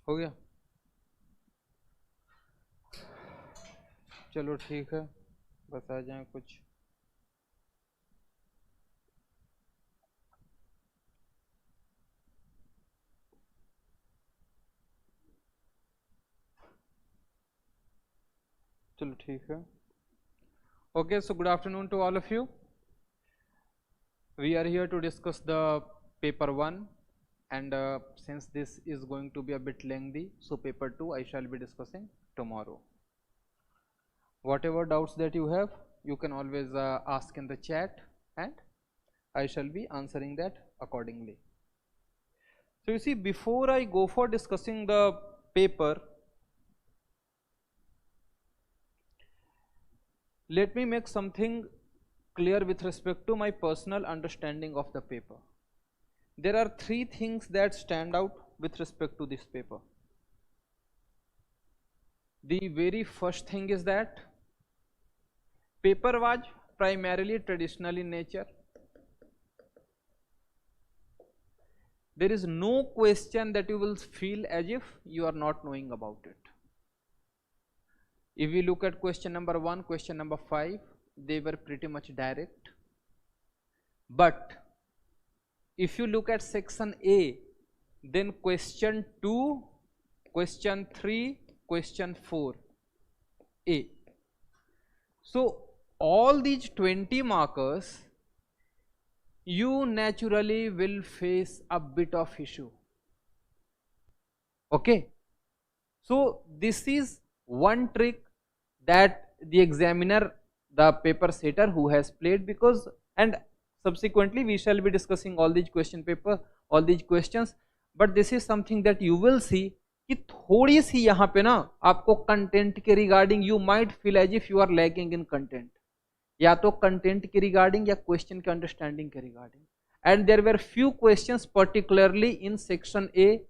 हो गया, चलो ठीक है, बता जाए कुछ। चलो ठीक है। Okay, so good afternoon to all of you. We are here to discuss the paper 1, and since this is going to be a bit lengthy, so paper 2 I shall be discussing tomorrow. Whatever doubts that you have, you can always ask in the chat, and I shall be answering that accordingly. So you see, before I go for discussing the paper, let me make something clear with respect to my personal understanding of the paper. There are three things that stand out with respect to this paper. The very first thing is that paper was primarily traditional in nature. There is no question that you will feel as if you are not knowing about it. If we look at question number 1, question number 5, they were pretty much direct. But if you look at section A, then question 2, question 3, question 4, A. So all these 20 markers, you naturally will face a bit of issue. Okay. So this is one trick that the examiner, the paper setter who has played, because, and subsequently we shall be discussing all these question paper, all these questions, but this is something that you will see कि थोड़ी सी यहाँ पे ना आपको content के regarding you might feel as if you are lacking in content, या तो content के रिगार्डिंग या क्वेश्चन के अंडरस्टैंडिंग के regarding. And there were few questions particularly in section A,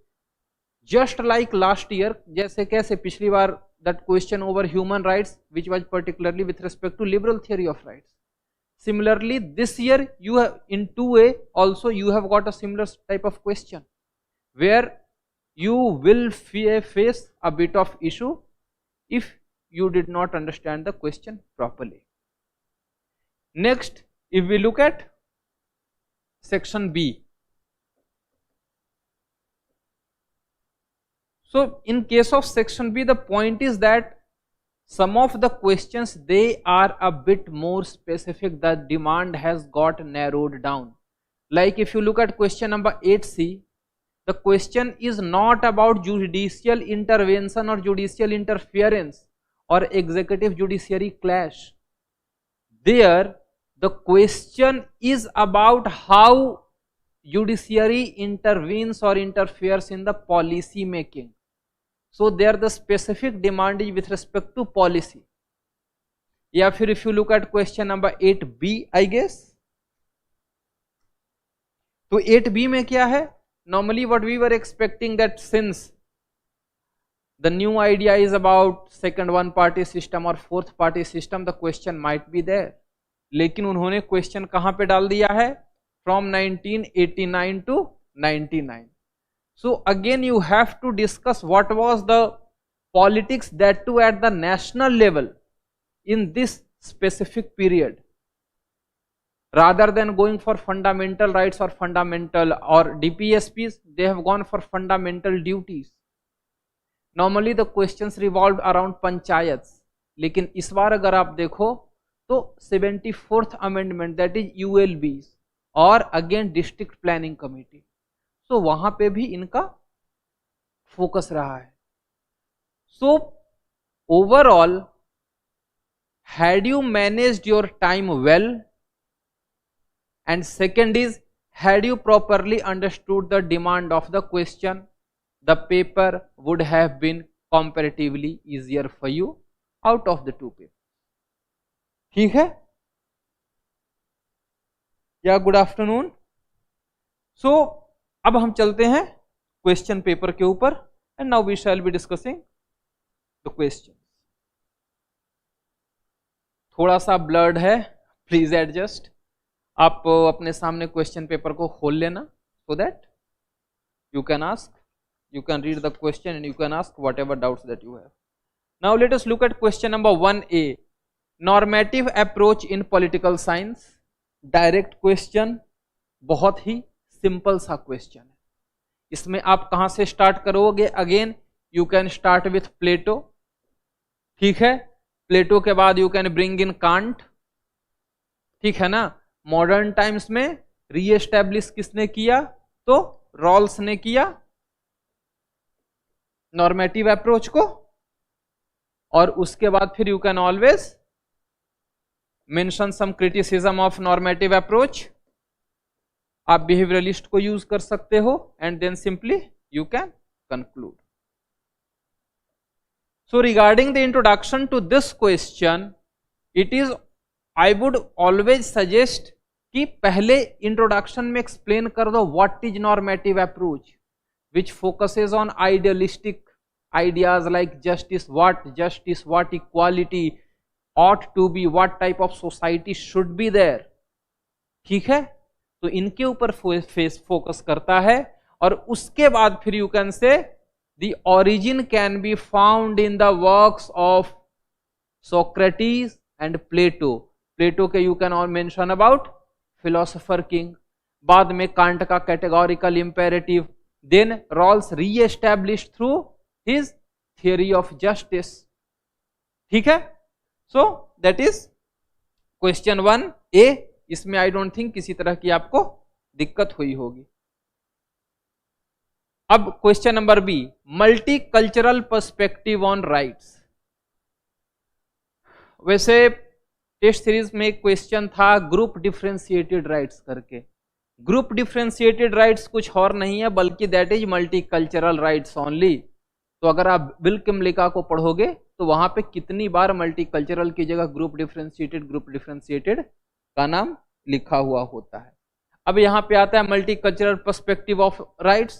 just like last year, जैसे कैसे पिछली बार that question over human rights which was particularly with respect to liberal theory of rights. Similarly, this year you have in 2A also you have got a similar type of question where you will face a bit of issue if you did not understand the question properly. Next, if we look at section B, so in case of section B, the point is that some of the questions, they are a bit more specific. The demand has got narrowed down. Like if you look at question number 8C, the question is not about judicial intervention or judicial interference or executive judiciary clash. There the question is about how judiciary intervenes or interferes in the policy making. So there the specific demand is with respect to policy. या फिर if you look at question number 8B, I guess, तो 8B में क्या है? Normally what we were expecting that since the new idea is about second one party system or fourth party system, the question might be there. लेकिन उन्होंने question कहाँ पे डाल दिया है? From 1989 to 99. So again you have to discuss what was the politics, that too at the national level, in this specific period, rather than going for fundamental rights or fundamental or DPSPs, they have gone for fundamental duties. Normally the questions revolved around panchayats, लेकिन इस बार अगर आप देखो तो 74th amendment, that is ULBs, और again district planning committee, तो वहां पे भी इनका फोकस रहा है. So overall, had you managed your time well, and second is had you properly understood the demand of the question, the paper would have been comparatively easier for you out of the two paper. ठीक है या good afternoon. सो अब हम चलते हैं question paper के ऊपर, and now we shall be discussing the question. थोड़ा सा ब्लर्ड है, प्लीज एडजस्ट. आप अपने सामने क्वेश्चन पेपर को खोल लेना so that you can ask, you can read the question and you can ask whatever doubts that you have. Now let us look at question number 1A, normative approach in political science. Direct question, बहुत ही simple सा question है. इसमें आप कहां से start करोगे? Again you can start with Plato, ठीक है. प्लेटो के बाद you can bring in Kant, ठीक है ना. मॉडर्न टाइम्स में रीएस्टैब्लिश किसने किया? तो रॉल्स ने किया नॉर्मेटिव अप्रोच को. और उसके बाद फिर you can always mention some criticism of normative approach. आप बिहेवियरलिस्ट को यूज कर सकते हो and then simply you can conclude. So regarding the introduction to this question, it is I would always suggest कि पहले इंट्रोडक्शन में explain कर दो what is normative approach, which focuses on idealistic ideas like justice, what equality ought to be, what type of society should be there. ठीक है, तो इनके ऊपर फोकस करता है. और उसके बाद फिर you can say the origin can be found in the works of Socrates and Plato. Plato के you can all mention about philosopher king. बाद में कांट का categorical imperative. Then Rawls reestablish through his theory of justice. ठीक है. So that is question 1A. इसमें I don't think किसी तरह की आपको दिक्कत हुई होगी. अब question number B, multi cultural perspective on rights. वैसे टेस्ट सीरीज में एक क्वेश्चन था ग्रुप डिफरेंशिएटेड राइट्स करके. ग्रुप डिफरेंशिएटेड राइट्स कुछ और नहीं है बल्कि that is multi cultural rights only. तो अगर आप क़़ को पढ़ोगे तो वहां पे कितनी बार मल्टी कल्चरल की जगह ग्रुप डिफरेंशिएटेड का नाम लिखा हुआ होता है. अब यहाँ पे आता है multi cultural perspective of rights.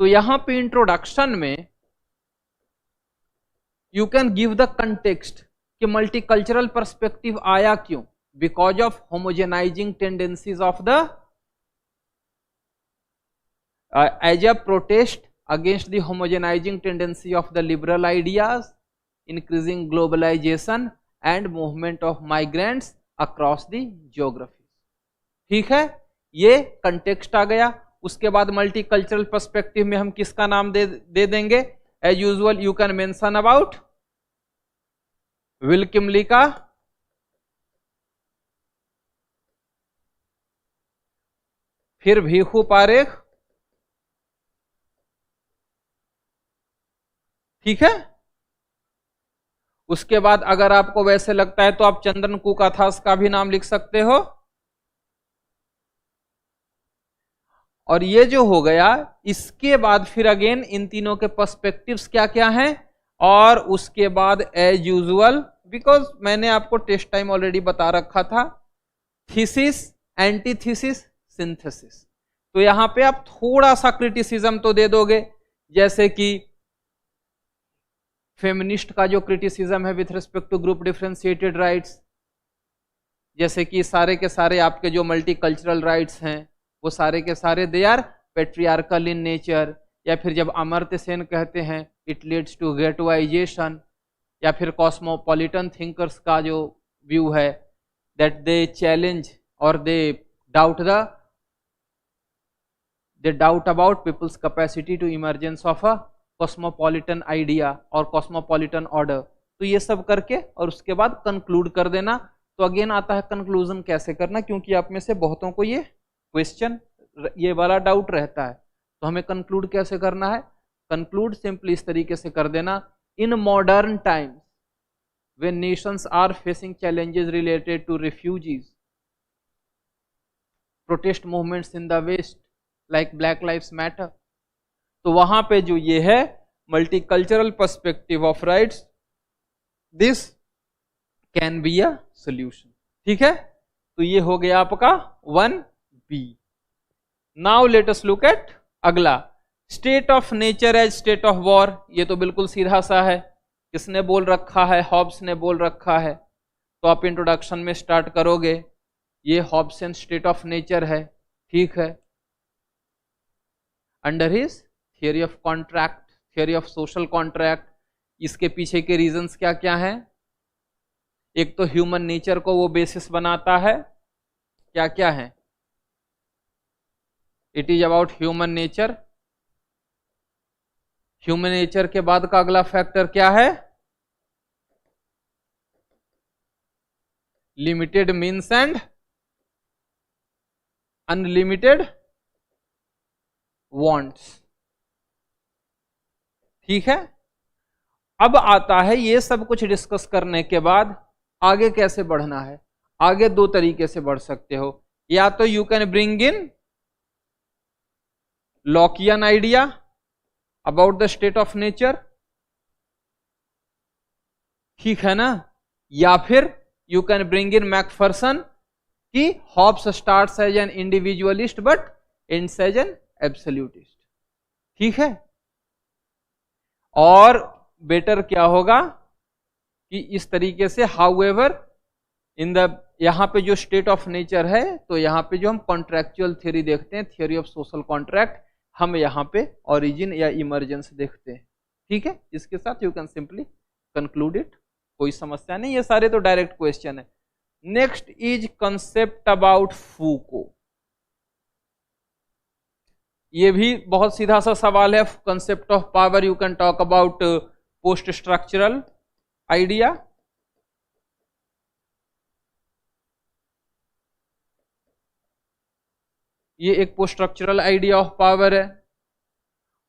तो यहाँ पे इंट्रोडक्शन में you can give the context कि मल्टी कल्चरल पर्सपेक्टिव आया क्यों. Because of homogenising tendencies of the as a protest against the homogenizing tendency of the liberal ideas, increasing globalization and movement of migrants across the geographies. ठीक है, ये context आ गया. उसके बाद multi cultural perspective में हम किसका नाम दे देंगे? As usual you can mention about Will Kymlicka का, फिर भीखू पारेख, ठीक है. उसके बाद अगर आपको वैसे लगता है तो आप चंदन कुकाथास का भी नाम लिख सकते हो. और ये जो हो गया, इसके बाद फिर अगेन इन तीनों के पर्सपेक्टिव्स क्या क्या हैं. और उसके बाद एज यूजुअल, बिकॉज मैंने आपको टेस्ट टाइम ऑलरेडी बता रखा था, थीसिस, एंटीथीसिस, सिंथेसिस. तो यहां पे आप थोड़ा सा क्रिटिसिज्म तो दे दोगे, जैसे कि फेमिनिस्ट का जो क्रिटिसिज्म है with respect to group differentiated rights, जैसे कि सारे के सारे आपके जो मल्टी कल्चरल राइट्स हैं वो सारे के सारे they are patriarchal in nature. या फिर जब अमर्त्य सेन कहते हैं इट लीड्स टू गेटवाइजेशन, या फिर कॉस्मोपॉलिटन थिंकर्स का जो व्यू है दैट दे चैलेंज और they doubt about people's capacity to emergence of a cosmopolitan idea और कॉस्मोपॉलिटन ऑर्डर. तो ये सब करके और उसके बाद कंक्लूड कर देना. तो अगेन आता है कंक्लूजन कैसे करना, क्योंकि आप में से बहुतों को ये क्वेश्चन, ये वाला डाउट रहता है. तो हमें कंक्लूड कैसे करना है? कंक्लूड सिंपली इस तरीके से कर देना, in modern times when nations are facing challenges related to refugees, protest movements in the West like Black Lives Matter. तो वहां पे जो ये है multi cultural perspective of rights, this can be a solution. ठीक है, तो ये हो गया आपका 1B. Now let us look at अगला, state of nature as state of war. ये तो बिल्कुल सीधा सा है, किसने बोल रखा है? हॉब्स ने बोल रखा है. तो आप इंट्रोडक्शन में स्टार्ट करोगे, ये हॉब्सन स्टेट ऑफ नेचर है, ठीक है, under his theory of contract, theory of social contract, इसके पीछे के रीजंस क्या क्या हैं? एक तो ह्यूमन नेचर को वो बेसिस बनाता है, क्या क्या है? It is about human nature. Human nature के बाद का अगला फैक्टर क्या है? Limited means and unlimited wants. ठीक है, अब आता है ये सब कुछ डिस्कस करने के बाद आगे कैसे बढ़ना है। आगे दो तरीके से बढ़ सकते हो, या तो you can bring in Lockean idea about the state of nature, ठीक है ना, या फिर you can bring in Macpherson कि Hobbes starts as an individualist but ends as an absolutist. ठीक है, और बेटर क्या होगा कि इस तरीके से हाउएवर इन द यहां पे जो स्टेट ऑफ नेचर है, तो यहां पे जो हम कॉन्ट्रैक्चुअल थ्योरी देखते हैं, थियोरी ऑफ सोशल कॉन्ट्रैक्ट, हम यहां पे ओरिजिन या इमर्जेंस देखते हैं। ठीक है, इसके साथ you can simply conclude it, कोई समस्या नहीं, ये सारे तो डायरेक्ट क्वेश्चन है। Next is concept about Foucault. ये भी बहुत सीधा सा सवाल है। Concept of power you can talk about post structural idea, ये एक post structural idea of power है।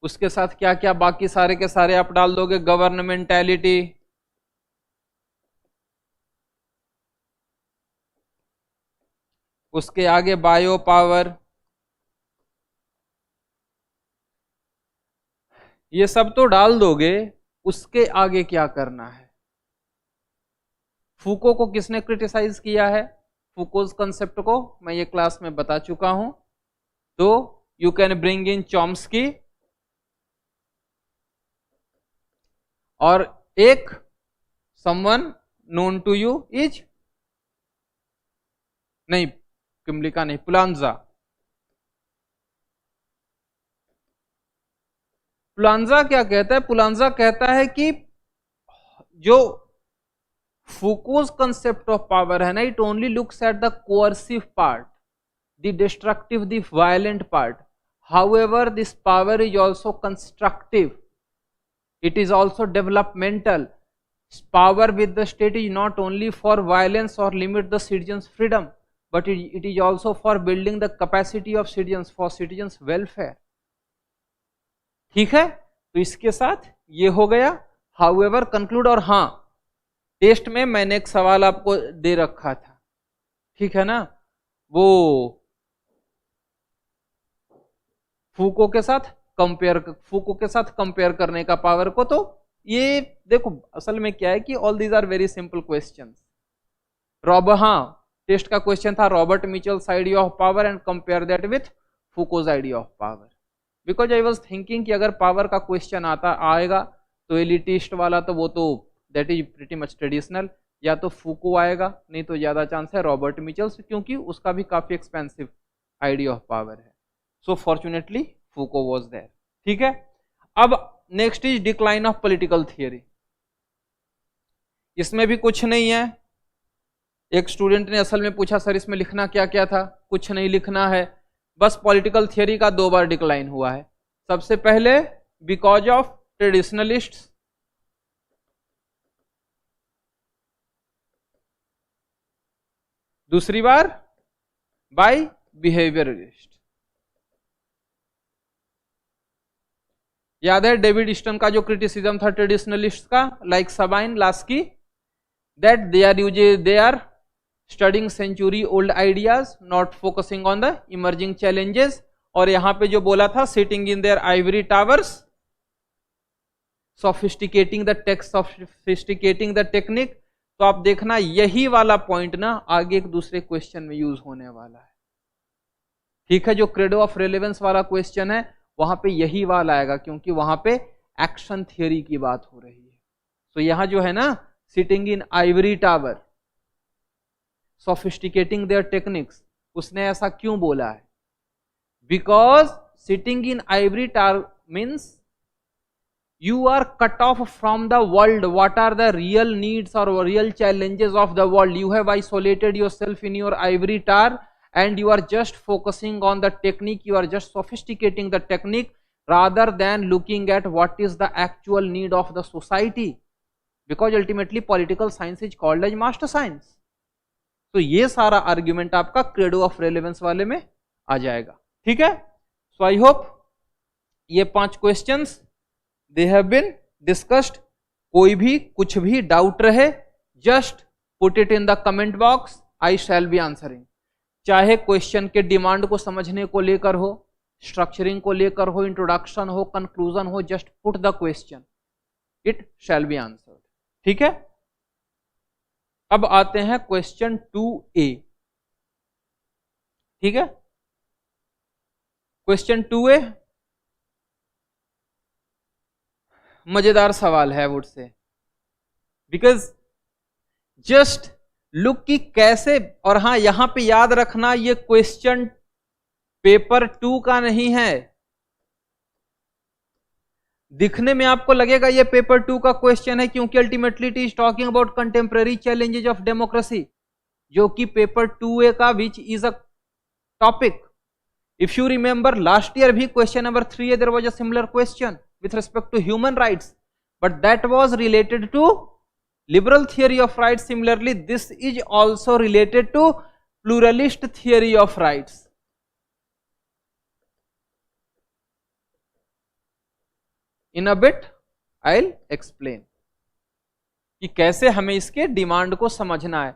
उसके साथ क्या क्या बाकी सारे के सारे आप डाल दोगे, गवर्नमेंटैलिटी, उसके आगे बायो पावर, ये सब तो डाल दोगे। उसके आगे क्या करना है? फूको को किसने क्रिटिसाइज किया है? फूकोज कंसेप्ट को मैं ये क्लास में बता चुका हूं। तो you can bring in Chomsky, और एक someone known to you is, नहीं किमलिका नहीं, पुलांजा। पुलांजा क्या कहता है? पुलांजा कहता है कि जो फूकोज कंसेप्ट ऑफ पावर है ना, it only looks at the coercive part, the destructive, the violent part. However this power is also constructive, it is also developmental. Power with the state is not only for violence or limit the citizens' freedom, but it is also for building the capacity of citizens for citizens' welfare. ठीक है, तो इसके साथ ये हो गया। However conclude, और हाँ, टेस्ट में मैंने एक सवाल आपको दे रखा था, ठीक है ना, वो फूको के साथ कंपेयर करने का पावर को। तो ये देखो असल में क्या है कि all these are very simple questions. Test का क्वेश्चन था Robert Michels idea of power and compare that with Foucault's idea of power, because I was thinking कि अगर पावर का क्वेश्चन आएगा तो एलिटिस्ट वाला, तो वो तो that is pretty much traditional, या तो फूको आएगा, नहीं तो ज्यादा चांस है रॉबर्ट मिचेल्स, क्योंकि उसका भी काफी एक्सपेंसिव आइडिया ऑफ पावर है। सो फॉर्चुनेटली फूको वाज देयर। ठीक है, अब next is decline of political theory. इसमें भी कुछ नहीं है। एक स्टूडेंट ने असल में पूछा सर इसमें लिखना क्या क्या था, कुछ नहीं लिखना है, बस पॉलिटिकल थियरी का 2 बार डिक्लाइन हुआ है। सबसे पहले बिकॉज ऑफ ट्रेडिशनलिस्ट्स, दूसरी बार बाय बिहेवियरिस्ट। याद है डेविड ईस्टन का जो क्रिटिसिज्म था ट्रेडिशनलिस्ट का, like Sabine Laski, that they are studying century old ideas, not focusing on the emerging challenges. और यहां पे जो बोला था sitting in their ivory towers, sophisticating the technique. तो आप देखना यही वाला पॉइंट ना आगे एक दूसरे क्वेश्चन में यूज होने वाला है। ठीक है, जो क्रेडो ऑफ रेलेवेंस वाला क्वेश्चन है वहां पे यही वाला आएगा, क्योंकि वहां पे एक्शन थियरी की बात हो रही है। तो यहां जो है ना sitting in ivory tower, sophisticating their techniques, उसने ऐसा क्यों बोला है? Because sitting in ivory means you are cut off from the world. What are the real needs or real challenges of the world? You have isolated yourself in your ivory tower and you are just focusing on the technique, you are just sophisticating the technique rather than looking at what is the actual need of the society, because ultimately political science is called as master science. तो ये सारा argument आपका credo of relevance वाले में आ जाएगा, ठीक है. सो आई hope ये 5 questions they have been discussed. कोई भी कुछ भी डाउट रहे just put it in the comment box, I shall be answering. चाहे क्वेश्चन के डिमांड को समझने को लेकर हो, स्ट्रक्चरिंग को लेकर हो, इंट्रोडक्शन हो, कंक्लूजन हो, just put the question, it shall be answered, ठीक है. अब आते हैं क्वेश्चन 2A, ठीक है. क्वेश्चन 2A मजेदार सवाल है would say, because just look कि कैसे, और हाँ यहां पे याद रखना ये क्वेश्चन पेपर 2 का नहीं है. दिखने में आपको लगेगा ये पेपर 2 का क्वेश्चन है क्योंकि ultimately it is talking about contemporary challenges of democracy, जो कि पेपर 2A का which is a topic. If you remember last year भी question number 3A there was a similar question with respect to human rights, but that was related to liberal theory of rights. Similarly, this is also related to pluralist theory of rights. In a bit I'll explain कि कैसे हमें इसके demand को समझना है.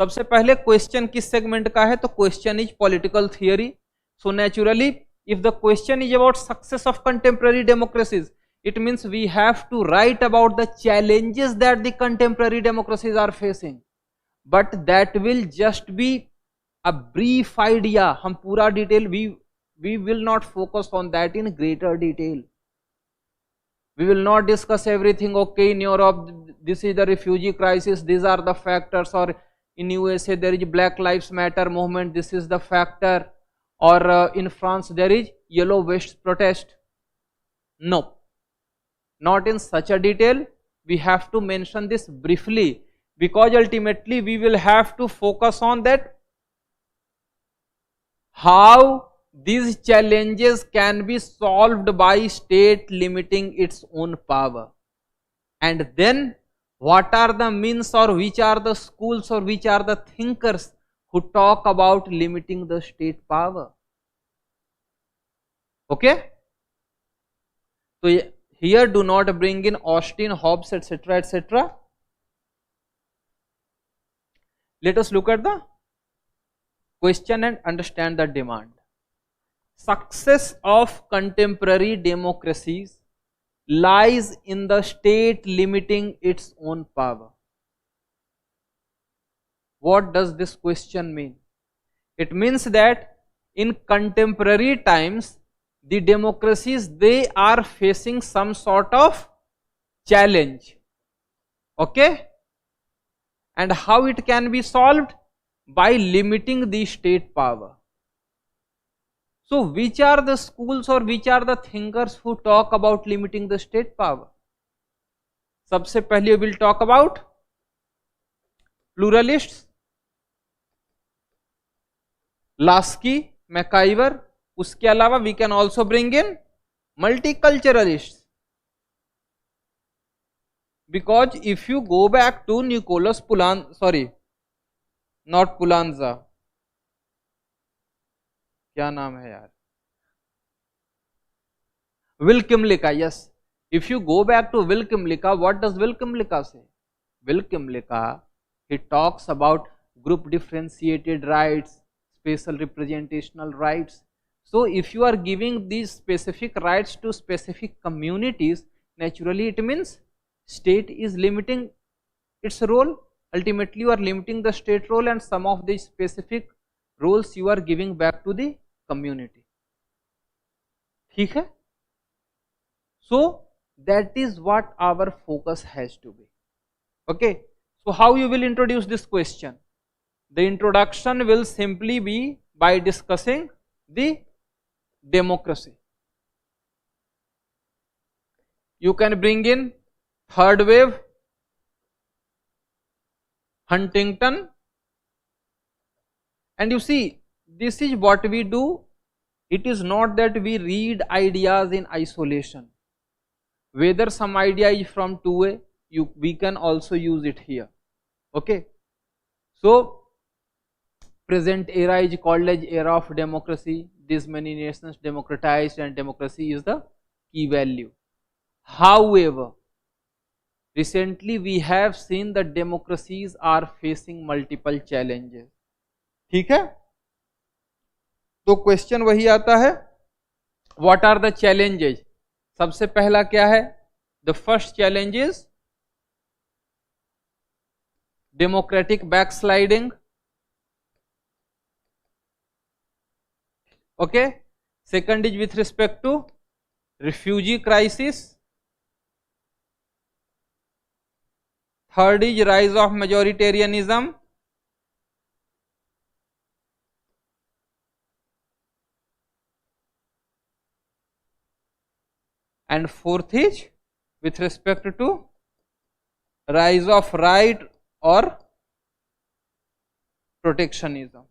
सबसे पहले question किस सेगमेंट का है, तो question is political theory. So naturally if the question is about success of contemporary democracies, it means we have to write about the challenges that the contemporary democracies are facing, but that will just be a brief idea. हम पूरा detail we will not focus on that in greater detail. We will not discuss everything. Okay, in Europe this is the refugee crisis, these are the factors, or in USA there is Black Lives Matter movement, this is the factor, or in France there is yellow vest protest. No, not in such a detail. We have to mention this briefly because ultimately we will have to focus on that, how these challenges can be solved by state limiting its own power, and then what are the means or which are the schools or which are the thinkers who talk about limiting the state power. Okay, so here do not bring in Austin, Hobbes, etc., etc. Let us look at the question and understand the demand. Success of contemporary democracies lies in the state limiting its own power. What does this question mean? It means that in contemporary times the democracies, they are facing some sort of challenge. Okay, and how it can be solved? By limiting the state power. So which are the schools or which are the thinkers who talk about limiting the state power? सबसे पहले we will talk about pluralists, Lasky, McIver. उसके अलावा we can also bring in multiculturalist, because if you go back to Nicholas Poulantzas, sorry not Poulantzas, क्या नाम है यार, Will Kymlicka. Yes, if you go back to Will Kymlicka, what does Will Kymlicka say? Will Kymlicka, he talks about group differentiated rights, special representational rights. So if you are giving these specific rights to specific communities, naturally it means state is limiting its role. Ultimately you are limiting the state role and some of the specific roles you are giving back to the community. ठीक है? So that is what our focus has to be. Okay, so how you will introduce this question? The introduction will simply be by discussing the democracy. you can bring in third wave, Huntington, and you see, this is what we do. It is not that we read ideas in isolation. Whether some idea is from 2A, we can also use it here. Okay. So, present era is called as era of democracy. These many nations democratized, and democracy is the key value. However, recently we have seen that democracies are facing multiple challenges. ठीक है, तो question वही आता है, what are the challenges. सबसे पहला क्या है, the first challenge is democratic backsliding. Okay, second is with respect to refugee crisis. Third is rise of majoritarianism. And fourth is with respect to rise of right or protectionism.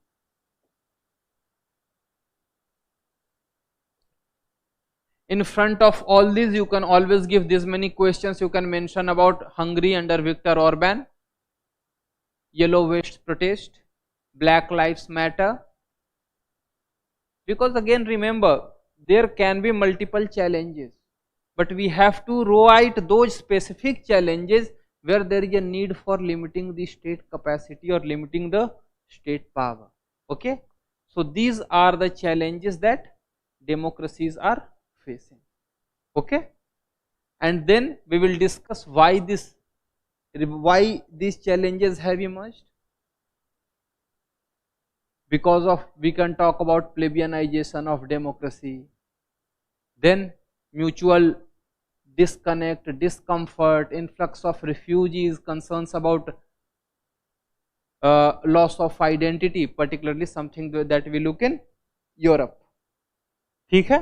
In front of all these, you can always give this many questions. You can mention about Hungary under Viktor Orban, Yellow Vest protest, Black Lives Matter, because again remember, there can be multiple challenges, but we have to write those specific challenges where there is a need for limiting the state capacity or limiting the state power. Okay, so these are the challenges that democracies are facing. Okay, and then we will discuss why these challenges have emerged. Because of, we can talk about plebeianization of democracy, then mutual disconnect, discomfort, influx of refugees, concerns about loss of identity, particularly something that we look in Europe. ठीक है,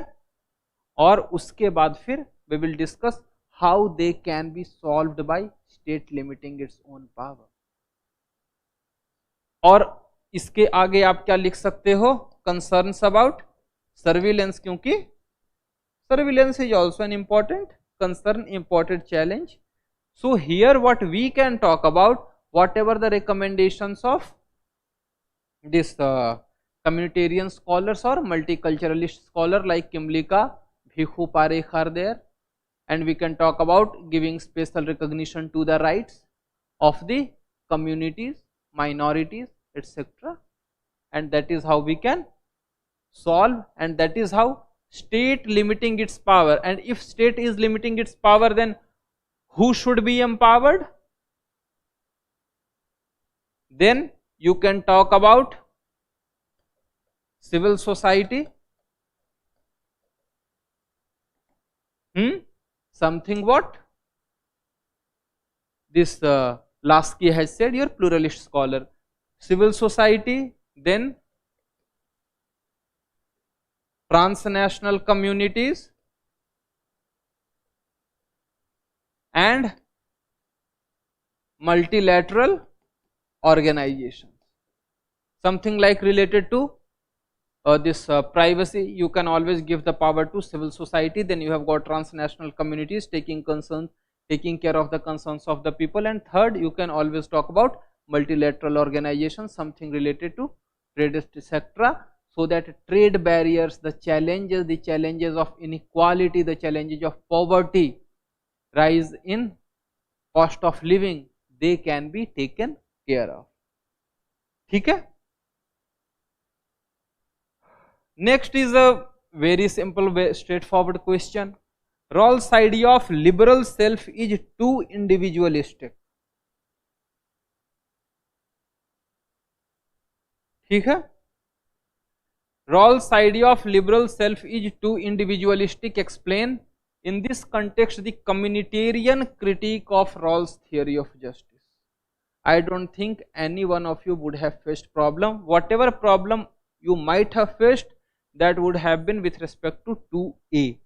और उसके बाद फिर we will discuss how they can be solved by state limiting its own power. और इसके आगे आप क्या लिख सकते हो, concerns about surveillance, क्योंकि surveillance is also an important concern, important challenge. So here what we can talk about, whatever the recommendations of this communitarian scholars or multiculturalist scholar like 𝐂𝐭 𝐖𝐢𝐭 are there, and we can talk about giving special recognition to the rights of the communities, minorities, etc. And that is how we can solve, and that is how state limiting its power. And if state is limiting its power, then who should be empowered? Then you can talk about civil society. Something what this Lasky has said, your pluralist scholar. Civil society, then transnational communities, and multilateral organizations. Something like related to this privacy, you can always give the power to civil society. Then you have got transnational communities taking care of the concerns of the people. And third, you can always talk about multilateral organizations, something related to trade, etc. So that trade barriers, the challenges of inequality, the challenges of poverty, rise in cost of living, they can be taken care of. ठीक है. Next is a very simple, straightforward question. Rawls' idea of liberal self is too individualistic. ठीक है. Rawls' idea of liberal self is too individualistic. Explain. In this context, the communitarian critique of Rawls' theory of justice. I don't think any one of you would have faced problem. Whatever problem you might have faced, that would have been with respect to 2A.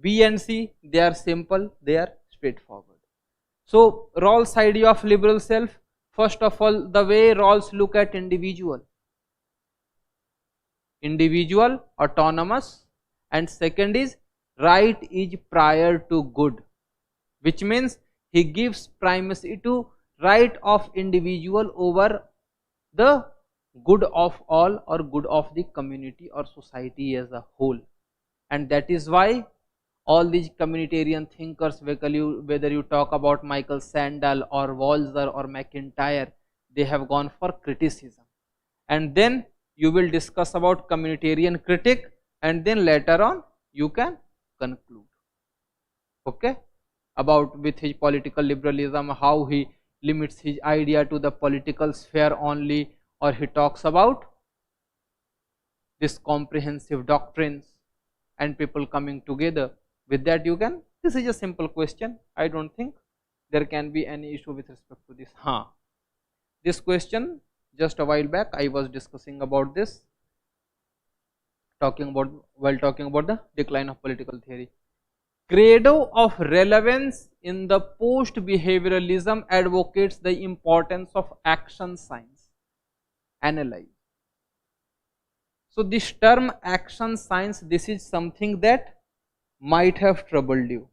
B and C, they are simple, they are straightforward. So Rawls' idea of liberal self, first of all, the way Rawls look at individual, autonomous, and second is right is prior to good, which means he gives primacy to right of individual over the good of all or good of the community or society as a whole. And that is why all these communitarian thinkers, whether you talk about Michael Sandel or Walzer or McIntyre, they have gone for criticism. And then you will discuss about communitarian critic, and then later on you can conclude, okay, about with his political liberalism, how he limits his idea to the political sphere only, or he talks about this comprehensive doctrines and people coming together. With that you can, this is a simple question, I don't think there can be any issue with respect to this. This question just a while back I was discussing about this, while talking about the decline of political theory. Credo of relevance in the post-behavioralism advocates the importance of action science. Analyze. So this term action science, this is something that might have troubled you.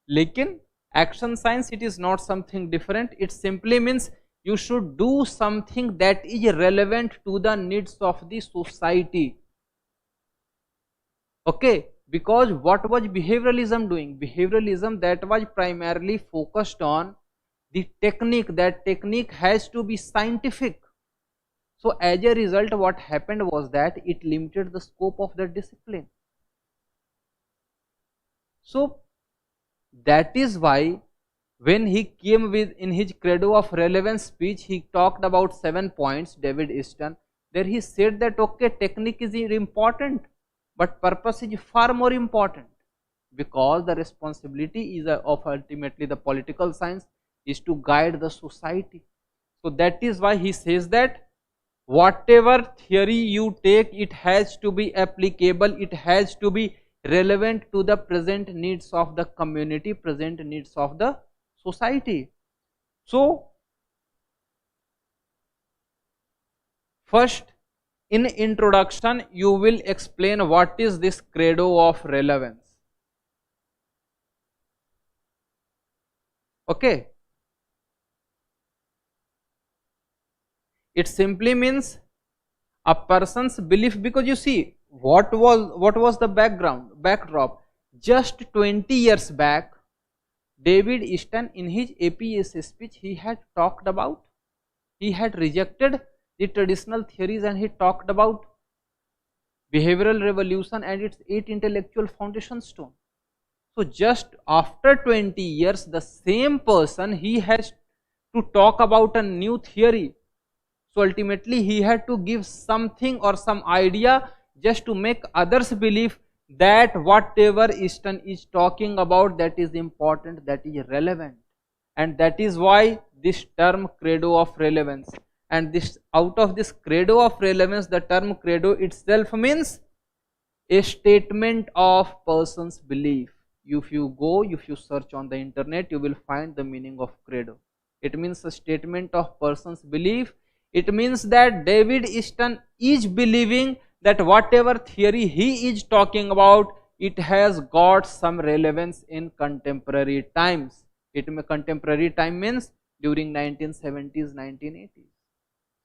Lekin action science, it is not something different, it simply means you should do something that is relevant to the needs of the society. Okay, because what was behavioralism doing? Behavioralism, that was primarily focused on the technique, that technique has to be scientific. So as a result, what happened was that it limited the scope of the discipline. So that is why when he came with, in his credo of relevance speech, he talked about 7 points, David Easton. There he said that okay, technique is important, but purpose is far more important, because the responsibility is of ultimately the political science is to guide the society. So that is why he says that whatever theory you take, it has to be applicable, it has to be relevant to the present needs of the community, present needs of the society. So first, in introduction you will explain what is this credo of relevance. Okay, it simply means a person's belief, because you see what was the backdrop. Just 20 years back, David Easton in his APS speech, he had talked about, he had rejected the traditional theories and he talked about behavioral revolution and its 8 intellectual foundation stone. So just after 20 years, the same person, he has to talk about a new theory. So ultimately he had to give something or some idea just to make others believe that whatever Easton is talking about, that is important, that is relevant. And that is why this term credo of relevance, and this, out of this credo of relevance, the term credo itself means a statement of person's belief. If you search on the internet, you will find the meaning of credo. It means a statement of person's belief. It means that David Easton is believing that whatever theory he is talking about, it has got some relevance in contemporary times. Contemporary time means during 1970s, 1980s.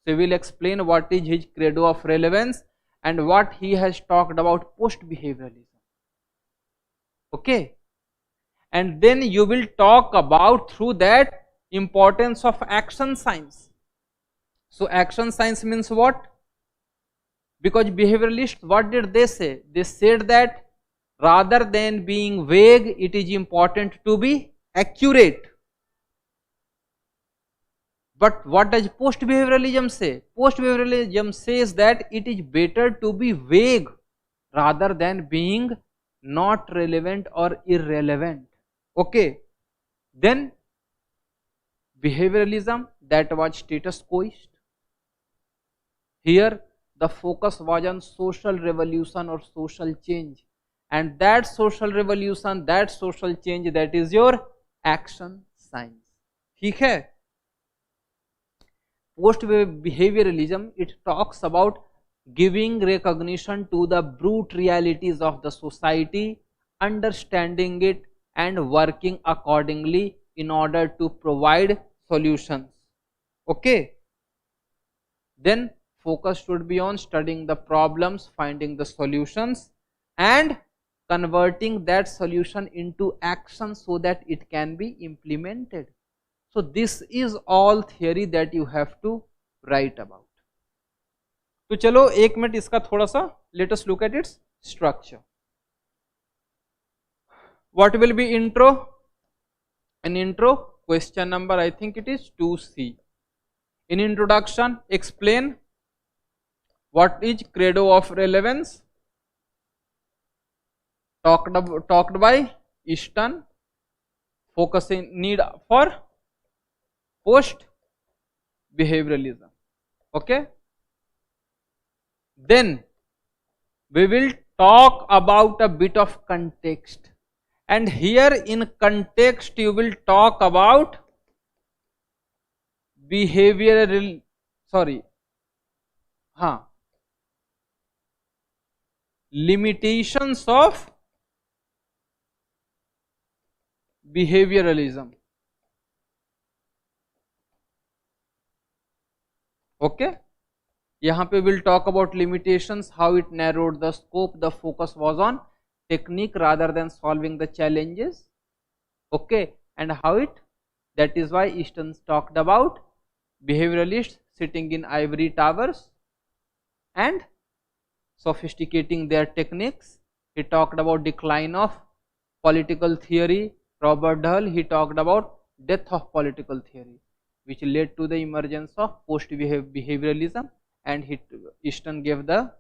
So we will explain what is his credo of relevance and what he has talked about post-behavioralism. Okay, and then you will talk about through that importance of action science. So action science means what? Because behavioralists, what did they say? They said that rather than being vague, it is important to be accurate. But what does post-behavioralism say? Post-behavioralism says that it is better to be vague rather than being not relevant or irrelevant. Okay, then behavioralism, that was status quoist. Here the focus was on social revolution or social change, and that social revolution, that social change, that is your action science. ठीक है. Post behavioralism, it talks about giving recognition to the brute realities of the society, understanding it and working accordingly in order to provide solutions. Okay. Then focus should be on studying the problems, finding the solutions and converting that solution into action so that it can be implemented. So this is all theory that you have to write about. तो चलो एक minute इसका थोड़ा सा let us look at its structure. What will be intro? An intro, question number I think it is 2C. In introduction, explain what is credo of relevance, talked by Easton, focusing need for post behavioralism. Okay. Then we will talk about a bit of context, and here in context you will talk about behavioral, limitations of behavioralism. Okay. यहाँ पे will talk about limitations, how it narrowed the scope, the focus was on technique rather than solving the challenges. Okay. And how it, that is why Easton talked about behavioralists sitting in ivory towers and sophisticating their techniques. He talked about decline of political theory. Robert Dahl, he talked about death of political theory, which led to the emergence of post behavioralism, and Easton gave the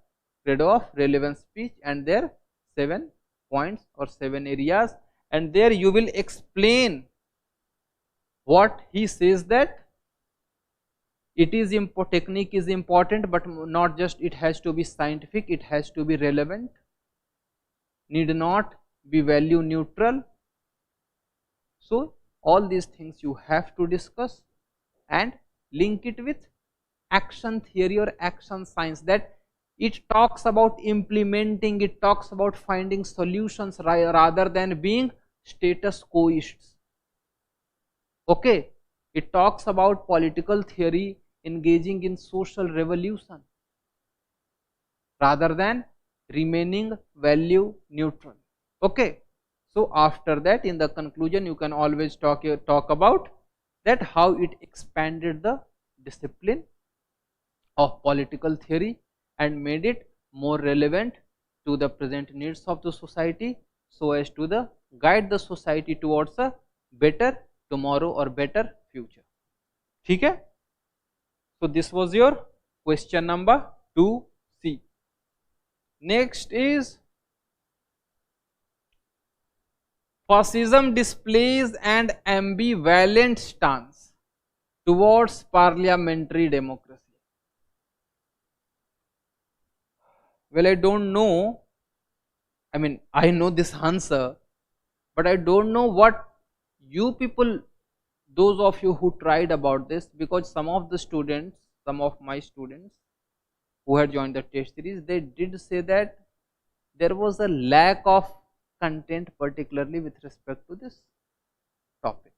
credo of relevance speech and their 7 points or 7 areas, and there you will explain what he says, that it is technique is important, but not just it has to be scientific, it has to be relevant, need not be value neutral. So all these things you have to discuss and link it with action theory or action science, that it talks about implementing, it talks about finding solutions rather than being status quoists. Okay. It talks about political theory engaging in social revolution rather than remaining value neutral. Okay. So after that, in the conclusion, you can always talk about that how it expanded the discipline of political theory and made it more relevant to the present needs of the society, so as to guide the society towards a better tomorrow or better future. ठीक है. So this was your question number 2C. Next is fascism displays an ambivalent stance towards parliamentary democracy. Well, I don't know, I mean, I know this answer, but I don't know what you people, those of you who tried about this, because some of my students who had joined the test series, they did say that there was a lack of content, particularly with respect to this topic.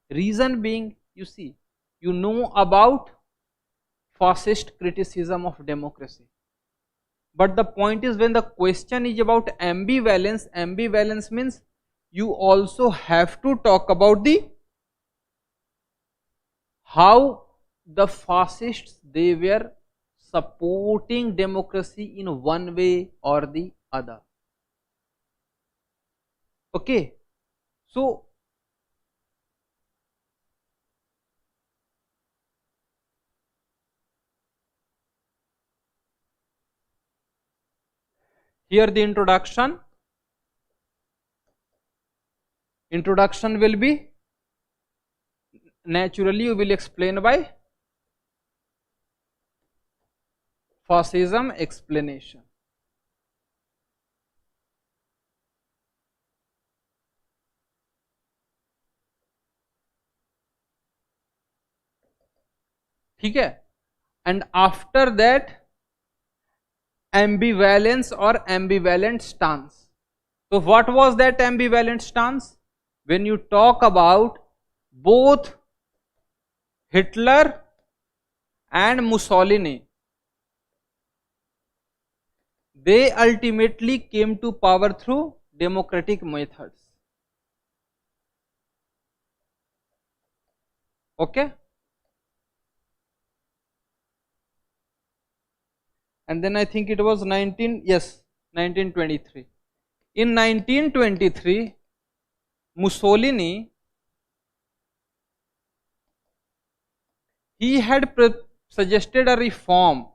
Reason being, you see, you know about fascist criticism of democracy, but the point is, when the question is about ambivalence means you also have to talk about how the fascists, they were supporting democracy in one way or the other. Okay. So here the introduction will be, naturally you will explain by fascism explanation. ठीक है. And after that, ambivalence or ambivalent stance. So what was that ambivalent stance? When you talk about both Hitler and Mussolini, they ultimately came to power through democratic methods. Okay? And then I think it was 1923. In 1923, Mussolini, he had suggested a reform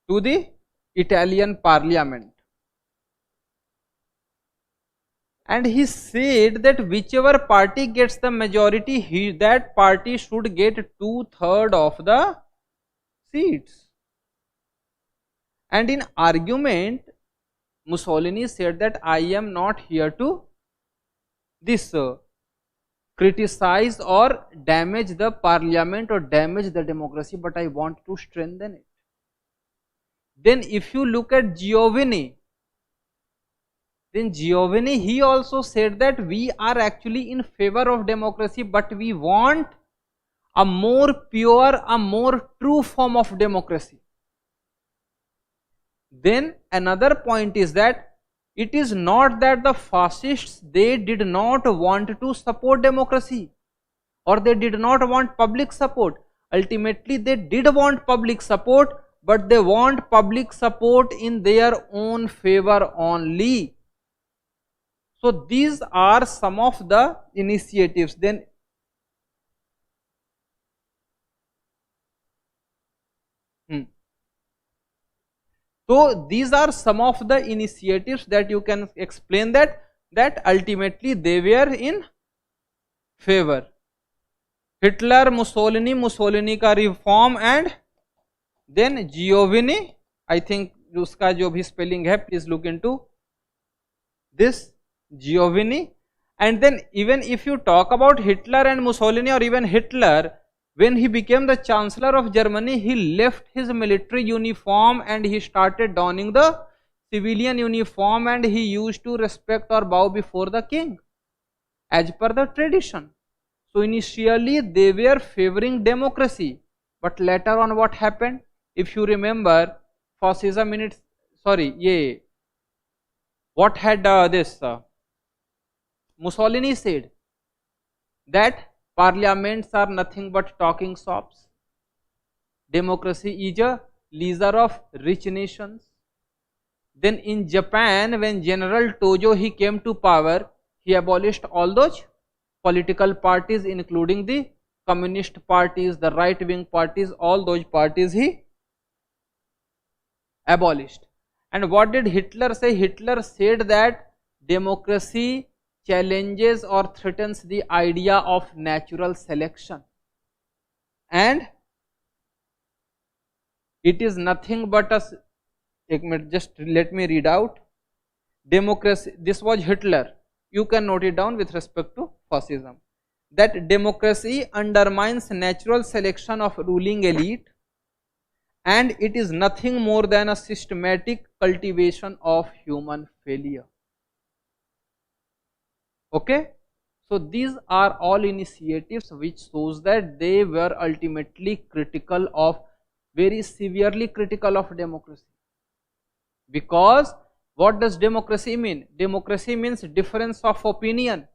to the Italian parliament, and he said that whichever party gets the majority, that party should get 2/3 of the seats. And in argument, Mussolini said that I am not here to criticize or damage the parliament or damage the democracy, but I want to strengthen it. Then if you look at Giovanni, he also said that we are actually in favor of democracy, but we want a more pure, a more true form of democracy. Then another point is that it is not that the fascists, they did not want to support democracy or they did not want public support. Ultimately, they did want public support, but they want public support in their own favor only. So these are some of the initiatives. Then so these are some of the initiatives that you can explain that ultimately they were in favor. Hitler, Mussolini का reform, and then Giovanni, I think उसका जो भी spelling है, please look into this, Giovanni. And then even if you talk about Hitler and Mussolini, or even Hitler, when he became the Chancellor of Germany, he left his military uniform and he started donning the civilian uniform, and he used to respect or bow before the king as per the tradition. So initially they were favoring democracy, but later on what happened? If you remember, fascism in its, what had Mussolini said that parliaments are nothing but talking shops. Democracy is a leisure of rich nations. Then in Japan, when General Tojo he came to power, he abolished all those political parties, including the communist parties, the right-wing parties, all those parties he abolished. And what did Hitler say? Hitler said that democracy challenges or threatens the idea of natural selection, and it is nothing but a, just let me read out, democracy, this was Hitler, you can note it down with respect to fascism, that democracy undermines natural selection of ruling elite, and it is nothing more than a systematic cultivation of human failure. Okay, so these are all initiatives which shows that they were ultimately critical of, very severely critical of democracy. Because what does democracy mean? Democracy means difference of opinion,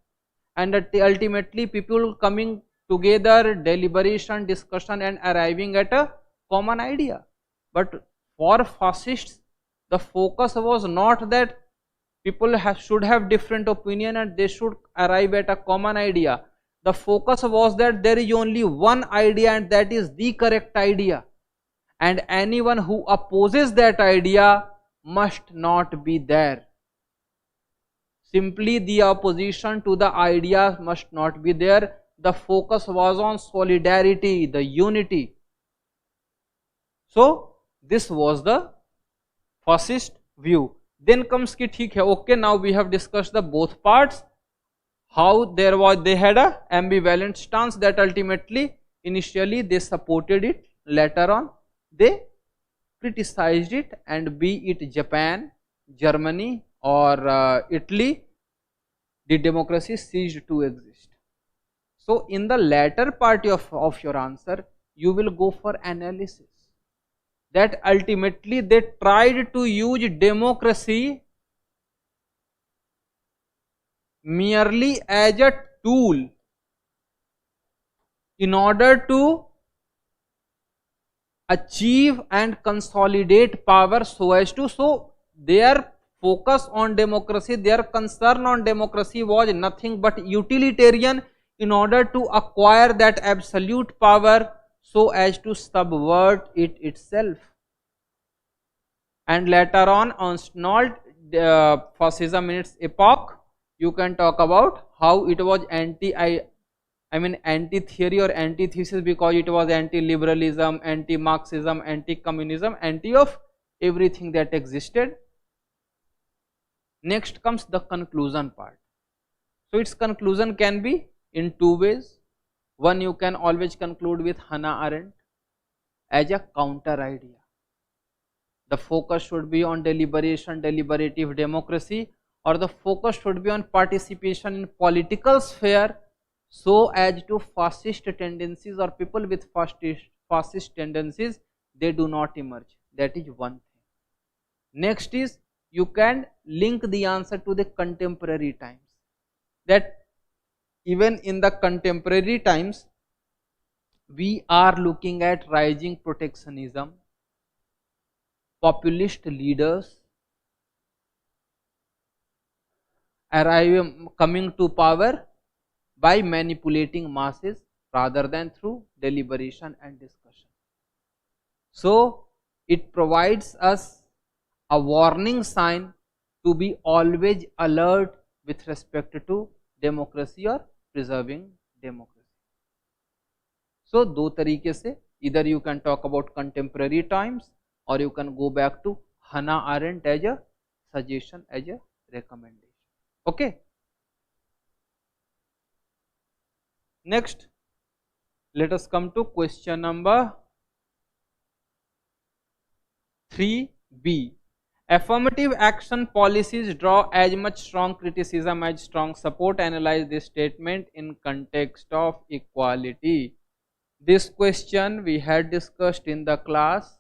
and ultimately people coming together, deliberation, discussion, and arriving at a common idea. But for fascists, the focus was not that people should have different opinion and they should arrive at a common idea. The focus was that there is only one idea, and that is the correct idea, and anyone who opposes that idea must not be there. Simply the opposition to the idea must not be there. The focus was on solidarity, the unity. So This was the fascist view. Then comes ki theek hai, okay, now we have discussed the both parts, how they had a ambivalent stance that ultimately initially they supported it, later on they criticized it, and be it Japan, Germany or Italy, the democracy ceased to exist. So in the latter part of your answer, you will go for analysis that ultimately they tried to use democracy merely as a tool in order to achieve and consolidate power, so as to, so their focus on democracy, their concern on democracy was nothing but utilitarian, in order to acquire that absolute power so as to subvert it itself. And later on Arnold, fascism in its epoch, you can talk about how it was anti-theory or antithesis, because it was anti-liberalism, anti-Marxism, anti-communism, anti of everything that existed. Next comes the conclusion part. So its conclusion can be in two ways. One, you can always conclude with Hannah Arendt as a counter idea. The focus should be on deliberation, deliberative democracy, or the focus should be on participation in political sphere, so as to fascist tendencies or people with fascist tendencies, they do not emerge. That is one thing. Next is, you can link the answer to the contemporary times, that even in the contemporary times we are looking at rising protectionism, populist leaders coming to power by manipulating masses rather than through deliberation and discussion. So it provides us a warning sign to be always alert with respect to democracy or preserving democracy. So दो तरीके से, either you can talk about contemporary times or you can go back to Hannah Arendt as a suggestion, as a recommendation. Okay. Next, let us come to question number 3b. Affirmative action policies draw as much strong criticism as strong support. Analyze this statement in context of equality. This question we had discussed in the class,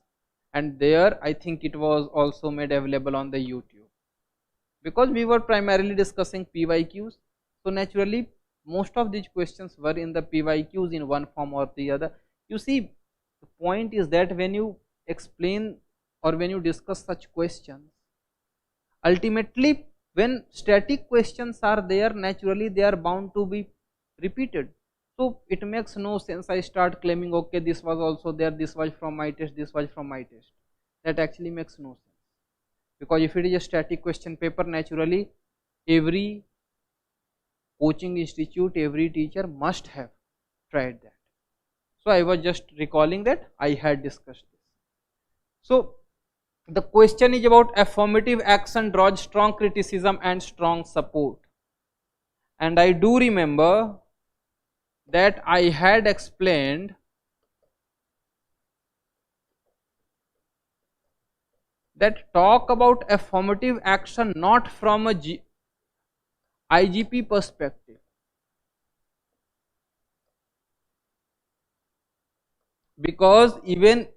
and there I think it was also made available on the YouTube, because we were primarily discussing PYQs. So naturally most of these questions were in the PYQs in one form or the other. You see, the point is that when you explain or when you discuss such questions, ultimately when static questions are there, naturally they are bound to be repeated. So it makes no sense I start claiming, okay, this was also there, this was from my test, this was from my test. That actually makes no sense, because if it is a static question paper, naturally every coaching institute, every teacher must have tried that. So I was just recalling that I had discussed this. So the question is about affirmative action draws strong criticism and strong support, and I do remember that I had explained that talk about affirmative action not from a IGP perspective, because even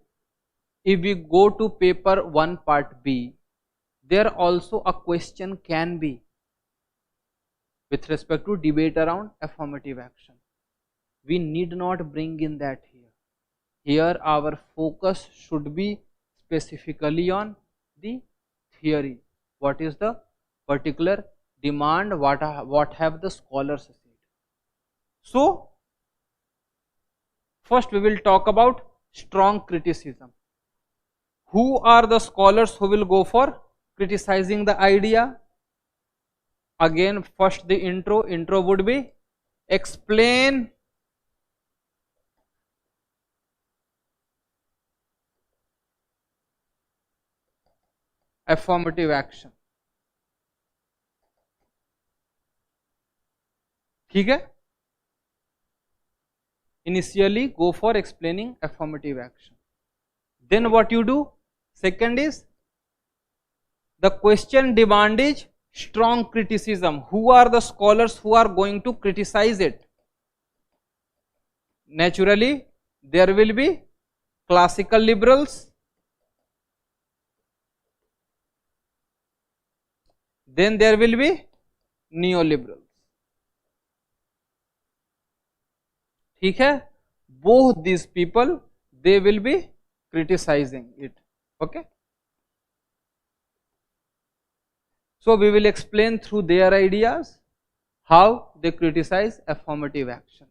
if we go to paper 1 part B, there also a question can be with respect to debate around affirmative action. We need not bring in that here. Here our focus should be specifically on the theory. What is the particular demand, what have the scholars said. So first we will talk about strong criticism. Who are the scholars who will go for criticizing the idea? Again, first the intro would be explain affirmative action. ठीक है, initially go for explaining affirmative action. Then what you do? Second is the question demand is strong criticism. Who are the scholars who are going to criticize it? Naturally there will be classical liberals, then there will be neoliberals. ठीक है, both these people they will be criticizing it. Okay, so we will explain through their ideas how they criticize affirmative action,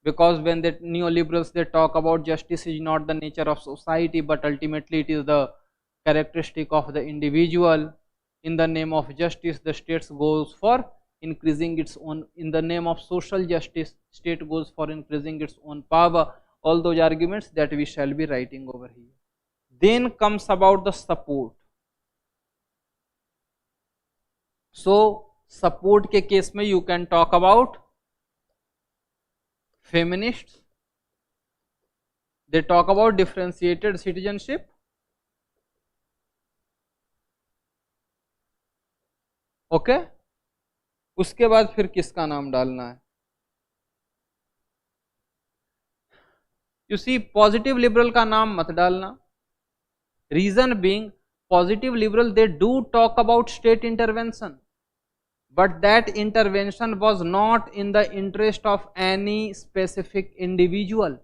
because when the neoliberals they talk about justice is not the nature of society but ultimately it is the characteristic of the individual. In the name of justice the state goes for increasing its own, in the name of social justice state goes for increasing its own power. All those arguments that we shall be writing over here. Then comes about the support. So support के case में you can talk about feminists, they talk about differentiated citizenship, okay? उसके बाद फिर किसका नाम डालना है? You see, positive liberal का नाम मत डालना. Reason being, positive liberal they do talk about state intervention, but that intervention was not in the interest of any specific individual,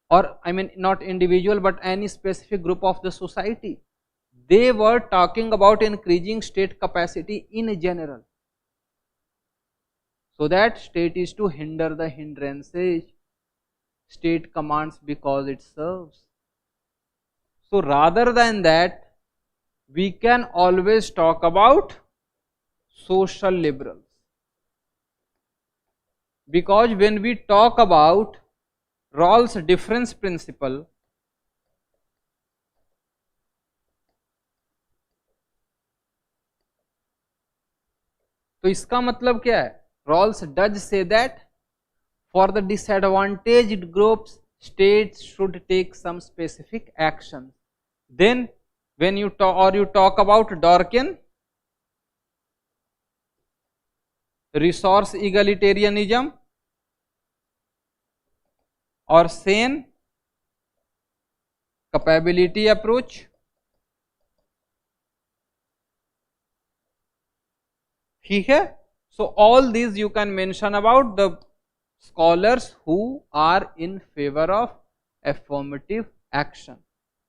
or I mean not individual but any specific group of the society. They were talking about increasing state capacity in general, so that state is to hinder the hindrances. State commands because it serves. So rather than that, we can always talk about social liberals, because when we talk about Rawls difference principle, तो इसका मतलब क्या है? Rawls does say that for the disadvantaged groups states should take some specific action. Then when you talk about Dworkin, resource egalitarianism, और Sen, capability approach, ठीक है? So all these you can mention about the scholars who are in favor of affirmative action.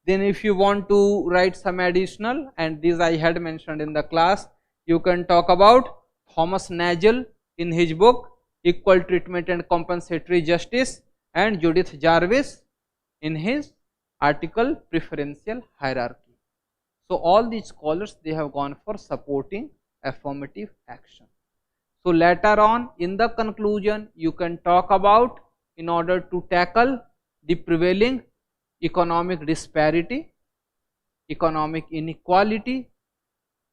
Then if you want to write some additional, and these I had mentioned in the class, you can talk about Thomas Nagel in his book Equal Treatment and Compensatory Justice, and Judith Jarvis in his article Preferential Hierarchy. So all these scholars they have gone for supporting affirmative action. So later on in the conclusion you can talk about, in order to tackle the prevailing economic disparity, economic inequality,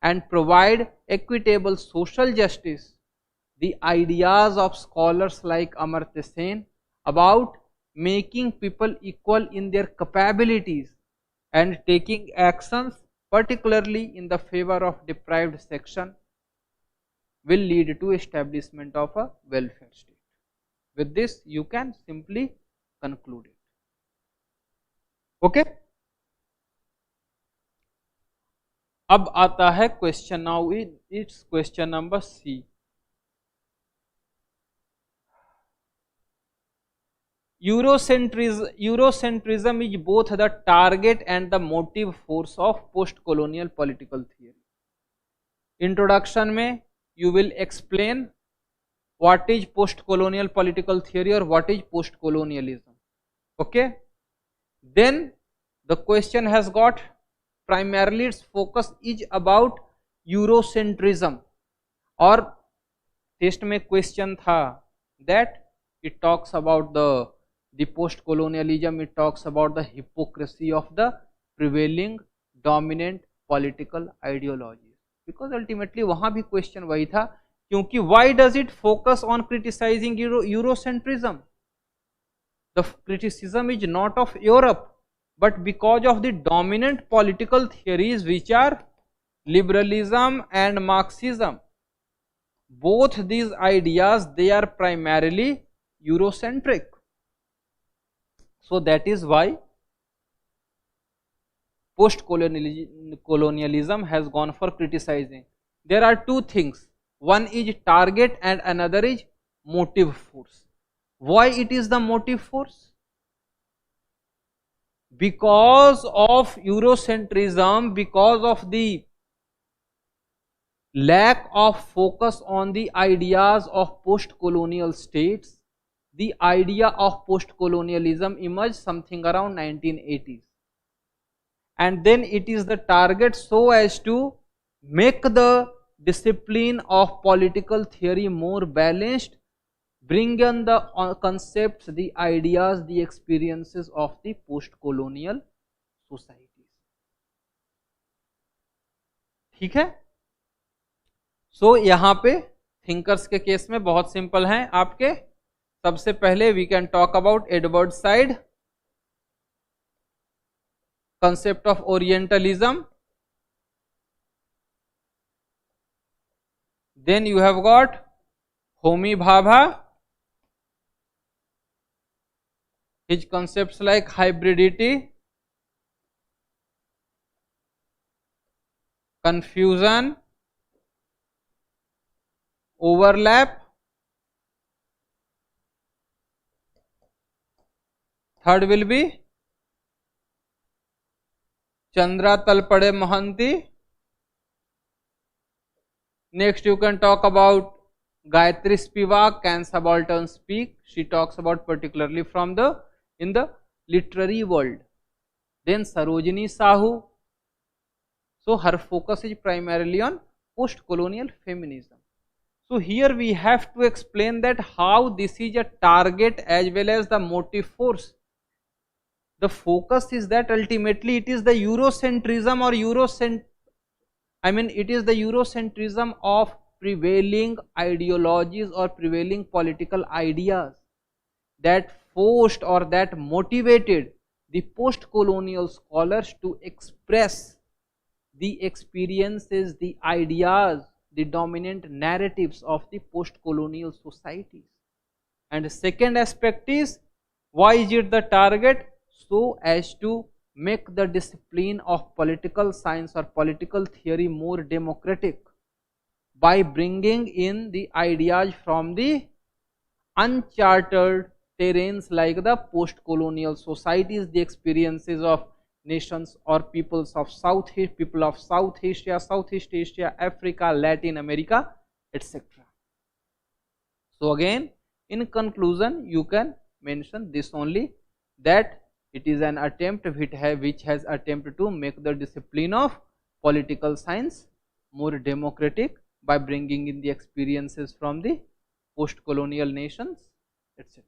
and provide equitable social justice, the ideas of scholars like Amartya Sen about making people equal in their capabilities and taking actions particularly in the favor of deprived section will lead to establishment of a welfare state. With this you can simply conclude it. Okay? अब आता है question. Now it's question number C. Eurocentrism is both the target and the motive force of post-colonial political theory. Introduction में you will explain what is post-colonial political theory or what is post-colonialism. Okay? Then the question has got primarily its focus is about Eurocentrism, और test में question था that it talks about the post-colonialism, it talks about the hypocrisy of the prevailing dominant political ideology, because ultimately वहां भी question वही था, क्योंकि why does it focus on criticising Eurocentrism? The criticism is not of Europe but because of the dominant political theories which are liberalism and Marxism. Both these ideas, they are primarily Eurocentric. So that is why post-colonialism has gone for criticizing. There are two things. One is target and another is motive force. Why it is the motive force? Because of Eurocentrism, because of the lack of focus on the ideas of post-colonial states, the idea of post-colonialism emerged something around 1980s. And then it is the target so as to make the discipline of political theory more balanced, bring in the concepts, the ideas, the experiences of the post-colonial societies. ठीक है? सो यहाँ पे thinkers के case में बहुत simple हैं आपके. सबसे पहले we can talk about Edward Said, concept of Orientalism. Then you have got Homi Bhabha, his concepts like hybridity, confusion, overlap. Third will be Chandra Talpade Mohanty. Next you can talk about Gayatri Spivak, Can Subaltern Speak. She talks about particularly from in the literary world. Then Sarojini Sahu. So her focus is primarily on post-colonial feminism. So here we have to explain that how this is a target as well as the motive force. The focus is that ultimately it is the Eurocentrism or it is the Eurocentrism of prevailing ideologies or prevailing political ideas that forced or that motivated the post-colonial scholars to express the experiences, the ideas, the dominant narratives of the post-colonial societies. And the second aspect is, why is it the target? So as to make the discipline of political science or political theory more democratic by bringing in the ideas from the uncharted terrains like the post-colonial societies, the experiences of nations or peoples of people of South Asia, Southeast Asia, Africa, Latin America, etc. So again, in conclusion, you can mention this only, that it is an attempt which has attempted to make the discipline of political science more democratic by bringing in the experiences from the post-colonial nations, etc.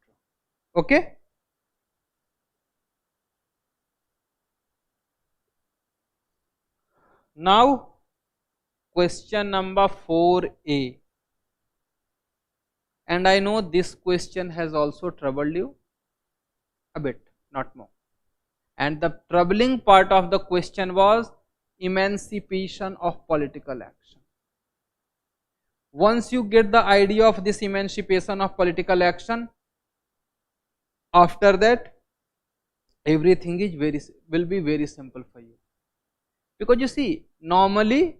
Okay? Now, question number 4A. And I know this question has also troubled you a bit, not more. And the troubling part of the question was emancipation of political action. Once you get the idea of this emancipation of political action, after that everything is will be very simple for you. Because you see, normally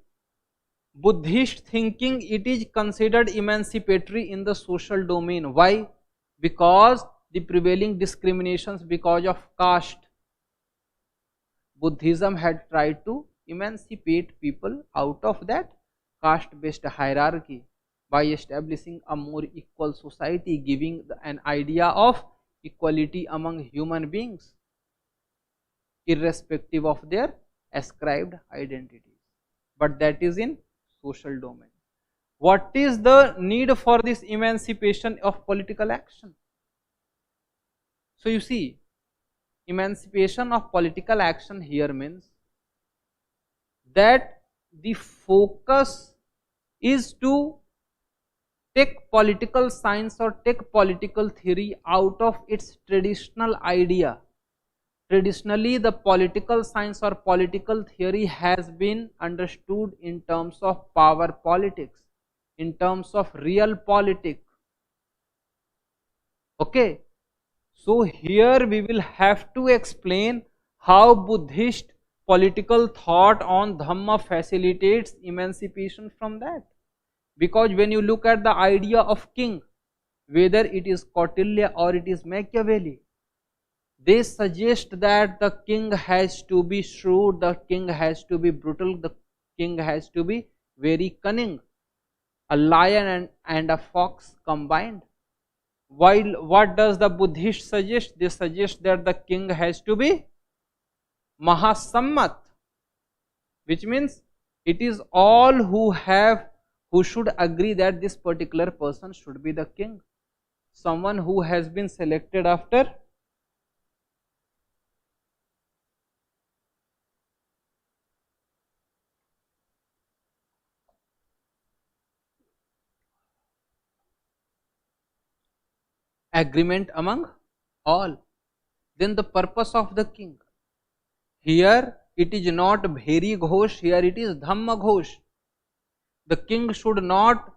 Buddhist thinking, it is considered emancipatory in the social domain. Why? Because the prevailing discriminations because of caste. Buddhism had tried to emancipate people out of that caste-based hierarchy by establishing a more equal society, giving an idea of equality among human beings, irrespective of their ascribed identities. But that is in social domain. What is the need for this emancipation of political action? So you see, emancipation of political action here means that the focus is to take political science or take political theory out of its traditional idea. Traditionally, the political science or political theory has been understood in terms of power politics, in terms of real politics. Okay, so here we will have to explain how Buddhist political thought on Dhamma facilitates emancipation from that. Because when you look at the idea of king, whether it is Kautilya or it is Machiavelli, they suggest that the king has to be shrewd, the king has to be brutal, the king has to be very cunning, a lion and a fox combined. While what does the Buddhist suggest? They suggest that the king has to be Mahasammat, which means it is all who should agree that this particular person should be the king. Someone who has been selected after agreement among all. Then the purpose of the king. Here it is not Bheri Ghosh, here it is Dhamma Ghosh. The king should not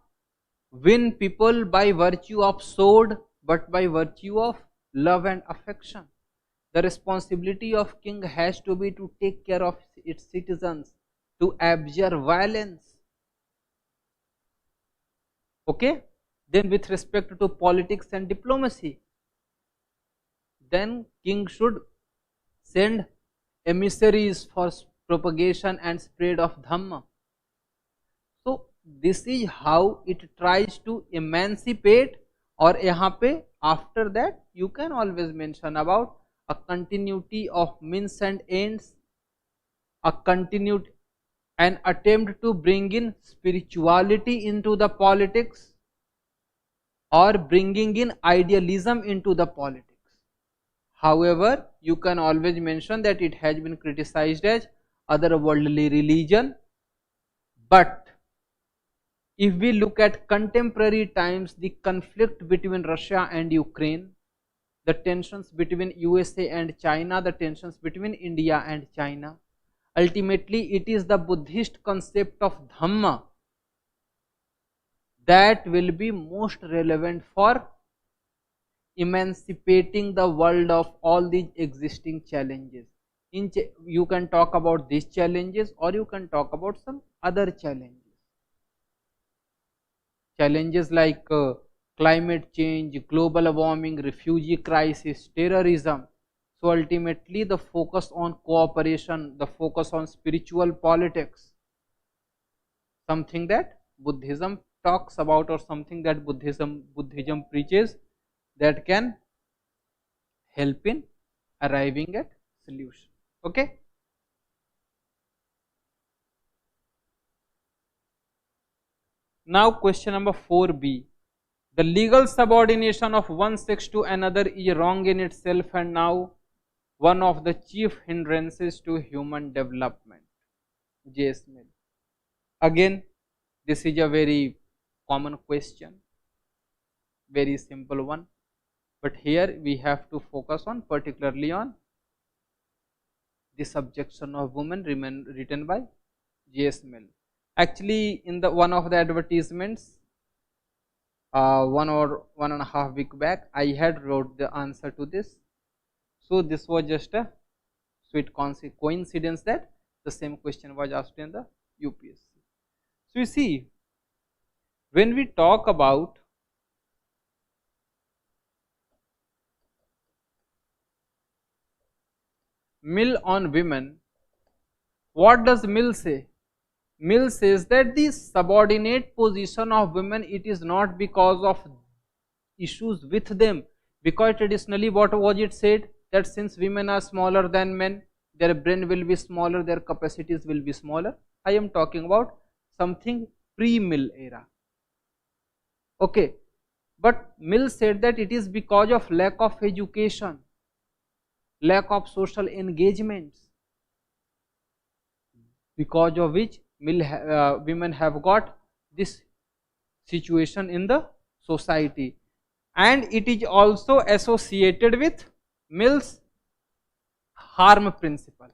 win people by virtue of sword, but by virtue of love and affection. The responsibility of king has to be to take care of its citizens, to abjure violence. Okay? Then with respect to politics and diplomacy, then king should send emissaries for propagation and spread of Dhamma. So this is how it tries to emancipate. Or यहाँ पे after that you can always mention about a continuity of means and ends, a continued an attempt to bring in spirituality into the politics, or bringing in idealism into the politics. However, you can always mention that it has been criticized as otherworldly religion. But if we look at contemporary times, the conflict between Russia and Ukraine, the tensions between USA and China, the tensions between India and China, ultimately it is the Buddhist concept of Dhamma that will be most relevant for emancipating the world of all these existing challenges. You can talk about these challenges, or you can talk about some other challenges. Challenges like climate change, global warming, refugee crisis, terrorism. So ultimately the focus on cooperation, the focus on spiritual politics, something that Buddhism talks about, or something that Buddhism preaches, that can help in arriving at solution. Okay. Now question number 4b. The legal subordination of one sex to another is wrong in itself and now one of the chief hindrances to human development. J.S. Mill. Again, this is a very common question, very simple one, but here we have to focus on particularly on the subjection of women written by J.S. Mill. Actually, in the one of the advertisements, 1 or 1.5 week back, I had wrote the answer to this. So this was just a sweet coincidence that the same question was asked in the UPSC. So you see, when we talk about Mill on women, what does Mill say? Mill says that the subordinate position of women, it is not because of issues with them, because traditionally what was it said, that since women are smaller than men, their brain will be smaller, their capacities will be smaller. I am talking about something pre-Mill era. Okay, but Mill said that it is because of lack of education, lack of social engagements. because of which women have got this situation in the society, and it is also associated with Mill's harm principle.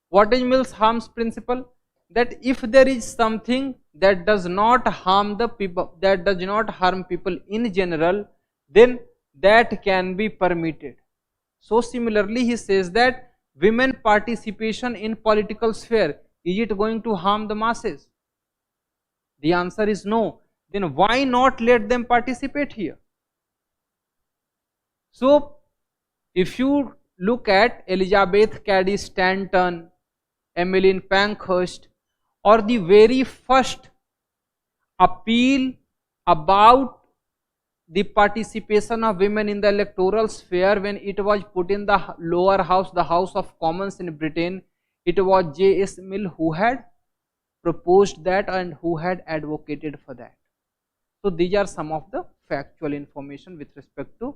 What is Mill's harm principle? That if there is something that does not harm the people, that does not harm people in general, then that can be permitted. So similarly, he says that women participation in political sphere, is it going to harm the masses? The answer is no. Then why not let them participate here? So if you look at Elizabeth Cady Stanton, Emmeline Pankhurst, or the very first appeal about the participation of women in the electoral sphere, when it was put in the lower house, the House of Commons in Britain, it was J.S. Mill who had proposed that and who had advocated for that. So these are some of the factual information with respect to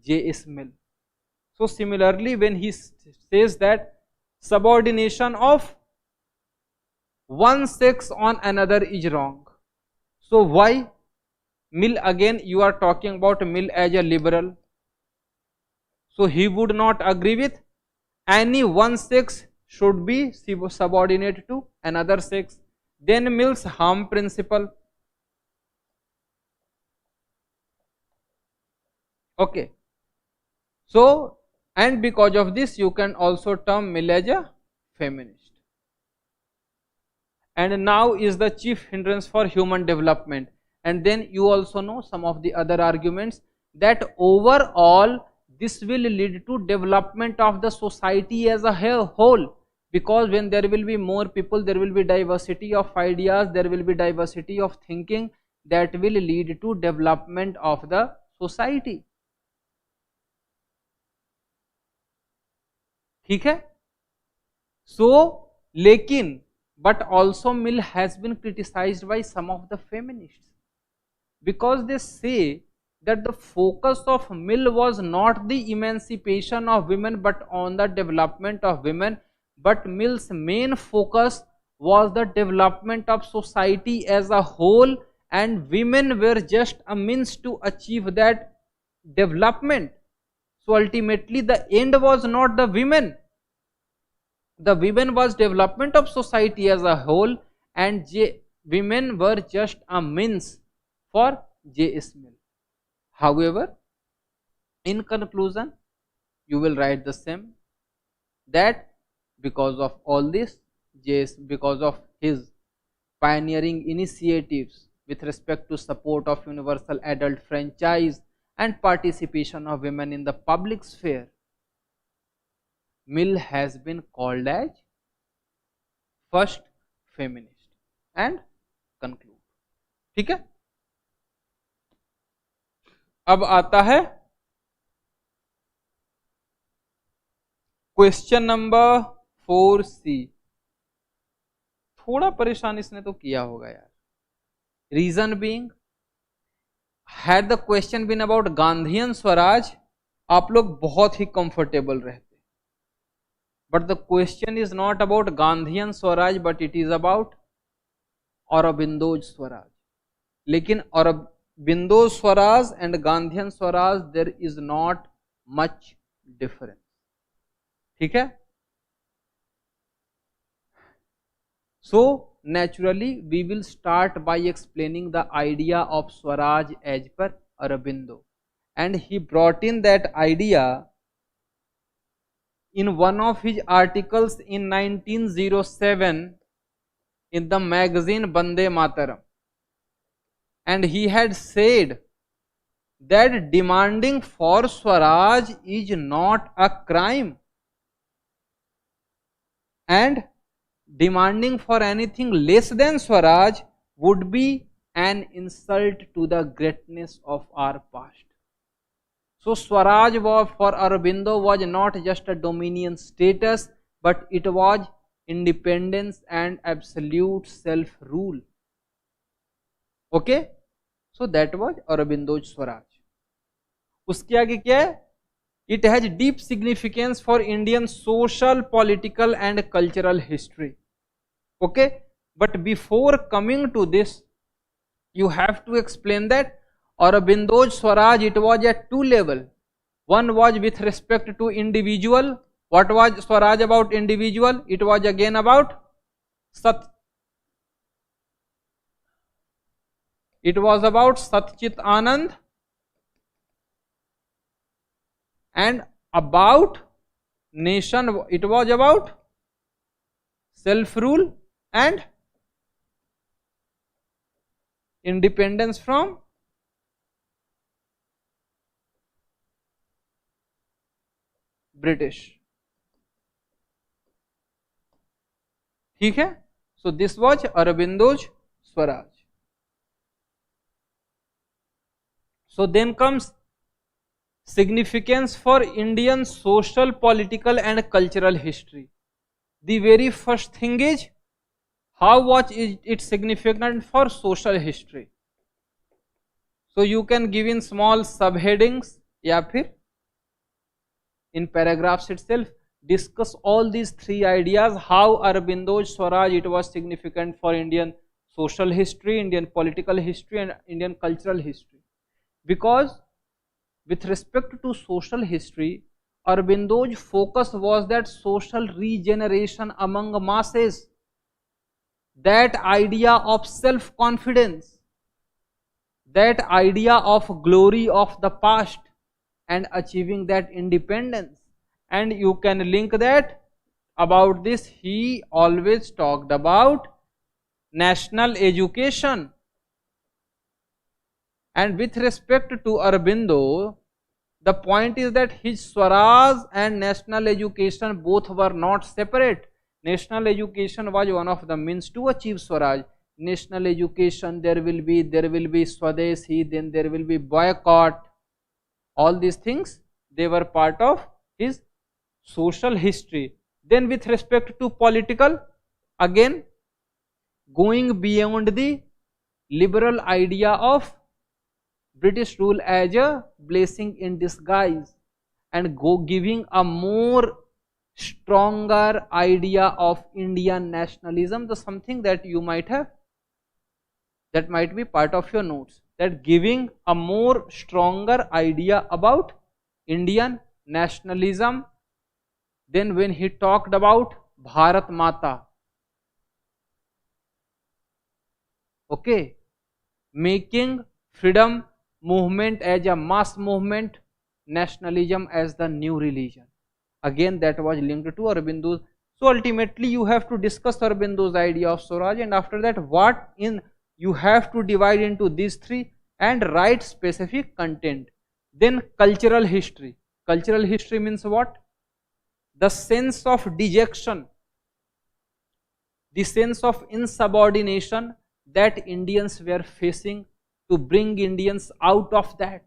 J.S. Mill. So similarly, when he says that subordination of one sex on another is wrong, so why? Mill, again you are talking about Mill as a liberal, so he would not agree with any one sex should be subordinate to another sex. Then Mill's harm principle. Okay, so and because of this you can also term Mill as a feminist. And now is the chief hindrance for human development. And then you also know some of the other arguments, that overall this will lead to development of the society as a whole, because when there will be more people, there will be diversity of ideas, there will be diversity of thinking, that will lead to development of the society. ठीक है? So लेकिन but also Mill has been criticized by some of the feminists, because they say that the focus of Mill was not the emancipation of women but on the development of women, but Mill's main focus was the development of society as a whole, and women were just a means to achieve that development. So ultimately the end was not the women. The women was development of society as a whole, and women were just a means for J.S. Mill. However, in conclusion, you will write the same, that because of all this, because of his pioneering initiatives with respect to support of universal adult franchise and participation of women in the public sphere, Mill has been called as first feminist. And conclude. ठीक है? अब आता है question number 4C. थोड़ा परेशान इसने तो किया होगा यार. Reason being, had the question been about Gandhian swaraj, आप लोग बहुत ही कंफर्टेबल रहते. But the question is not about Gandhian Swaraj, but it is about Aurobindo's Swaraj. लेकिन Aurobindo's Swaraj and Gandhian Swaraj, there is not much difference. ठीक है? So naturally we will start by explaining the idea of Swaraj as per Aurobindo, and he brought in that idea in one of his articles in 1907 in the magazine Bande Mataram, and he had said that demanding for Swaraj is not a crime, and demanding for anything less than Swaraj would be an insult to the greatness of our past. So Swaraj was, for Aurobindo, was not just a dominion status, but it was independence and absolute self-rule. Okay? So that was Aurobindo's Swaraj. उसके आगे क्या है? It has deep significance for Indian social, political and cultural history. Okay, but before coming to this, you have to explain that Aurobindo's Swaraj, it was at two levels. One was with respect to individual. What was Swaraj about individual? It was again about Sat. It was about Satchit Anand and about nation. It was about self-rule and independence from British. ठीक है? So this was Aurobindo's Swaraj. So then comes significance for Indian social, political and cultural history. The very first thing is, how was it significant for social history? So you can give in small subheadings या फिर in paragraphs itself discuss all these three ideas, how Aurobindo's Swaraj it was significant for Indian social history, Indian political history and Indian cultural history. Because with respect to social history, Aurobindo's focus was that social regeneration among masses, that idea of self-confidence, that idea of glory of the past and achieving that independence. And you can link that about this, he always talked about national education. And with respect to Aurobindo, the point is that his Swaraj and national education both were not separate. National education was one of the means to achieve Swaraj. National education, there will be Swadeshi, then there will be boycott. All these things, they were part of his social history. Then with respect to political, again going beyond the liberal idea of British rule as a blessing in disguise and giving a more stronger idea of Indian nationalism, the something that you might have, that might be part of your notes, that giving a more stronger idea about Indian nationalism. Then when he talked about Bharat Mata, okay, making freedom movement as a mass movement, nationalism as the new religion, again that was linked to Aurobindo's. So ultimately you have to discuss Aurobindo's idea of Swaraj, and after that what in you have to divide into these three and write specific content. Then cultural history. Cultural history means what? The sense of dejection, the sense of insubordination that Indians were facing, to bring Indians out of that.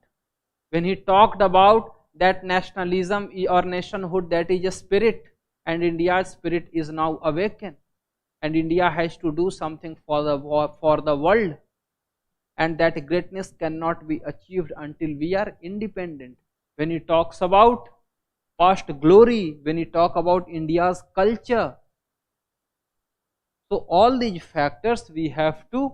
When he talked about that nationalism or nationhood, that is a spirit, and India's spirit is now awakened, and India has to do something for the world, and that greatness cannot be achieved until we are independent. When he talks about past glory, when he talk about India's culture, so all these factors we have to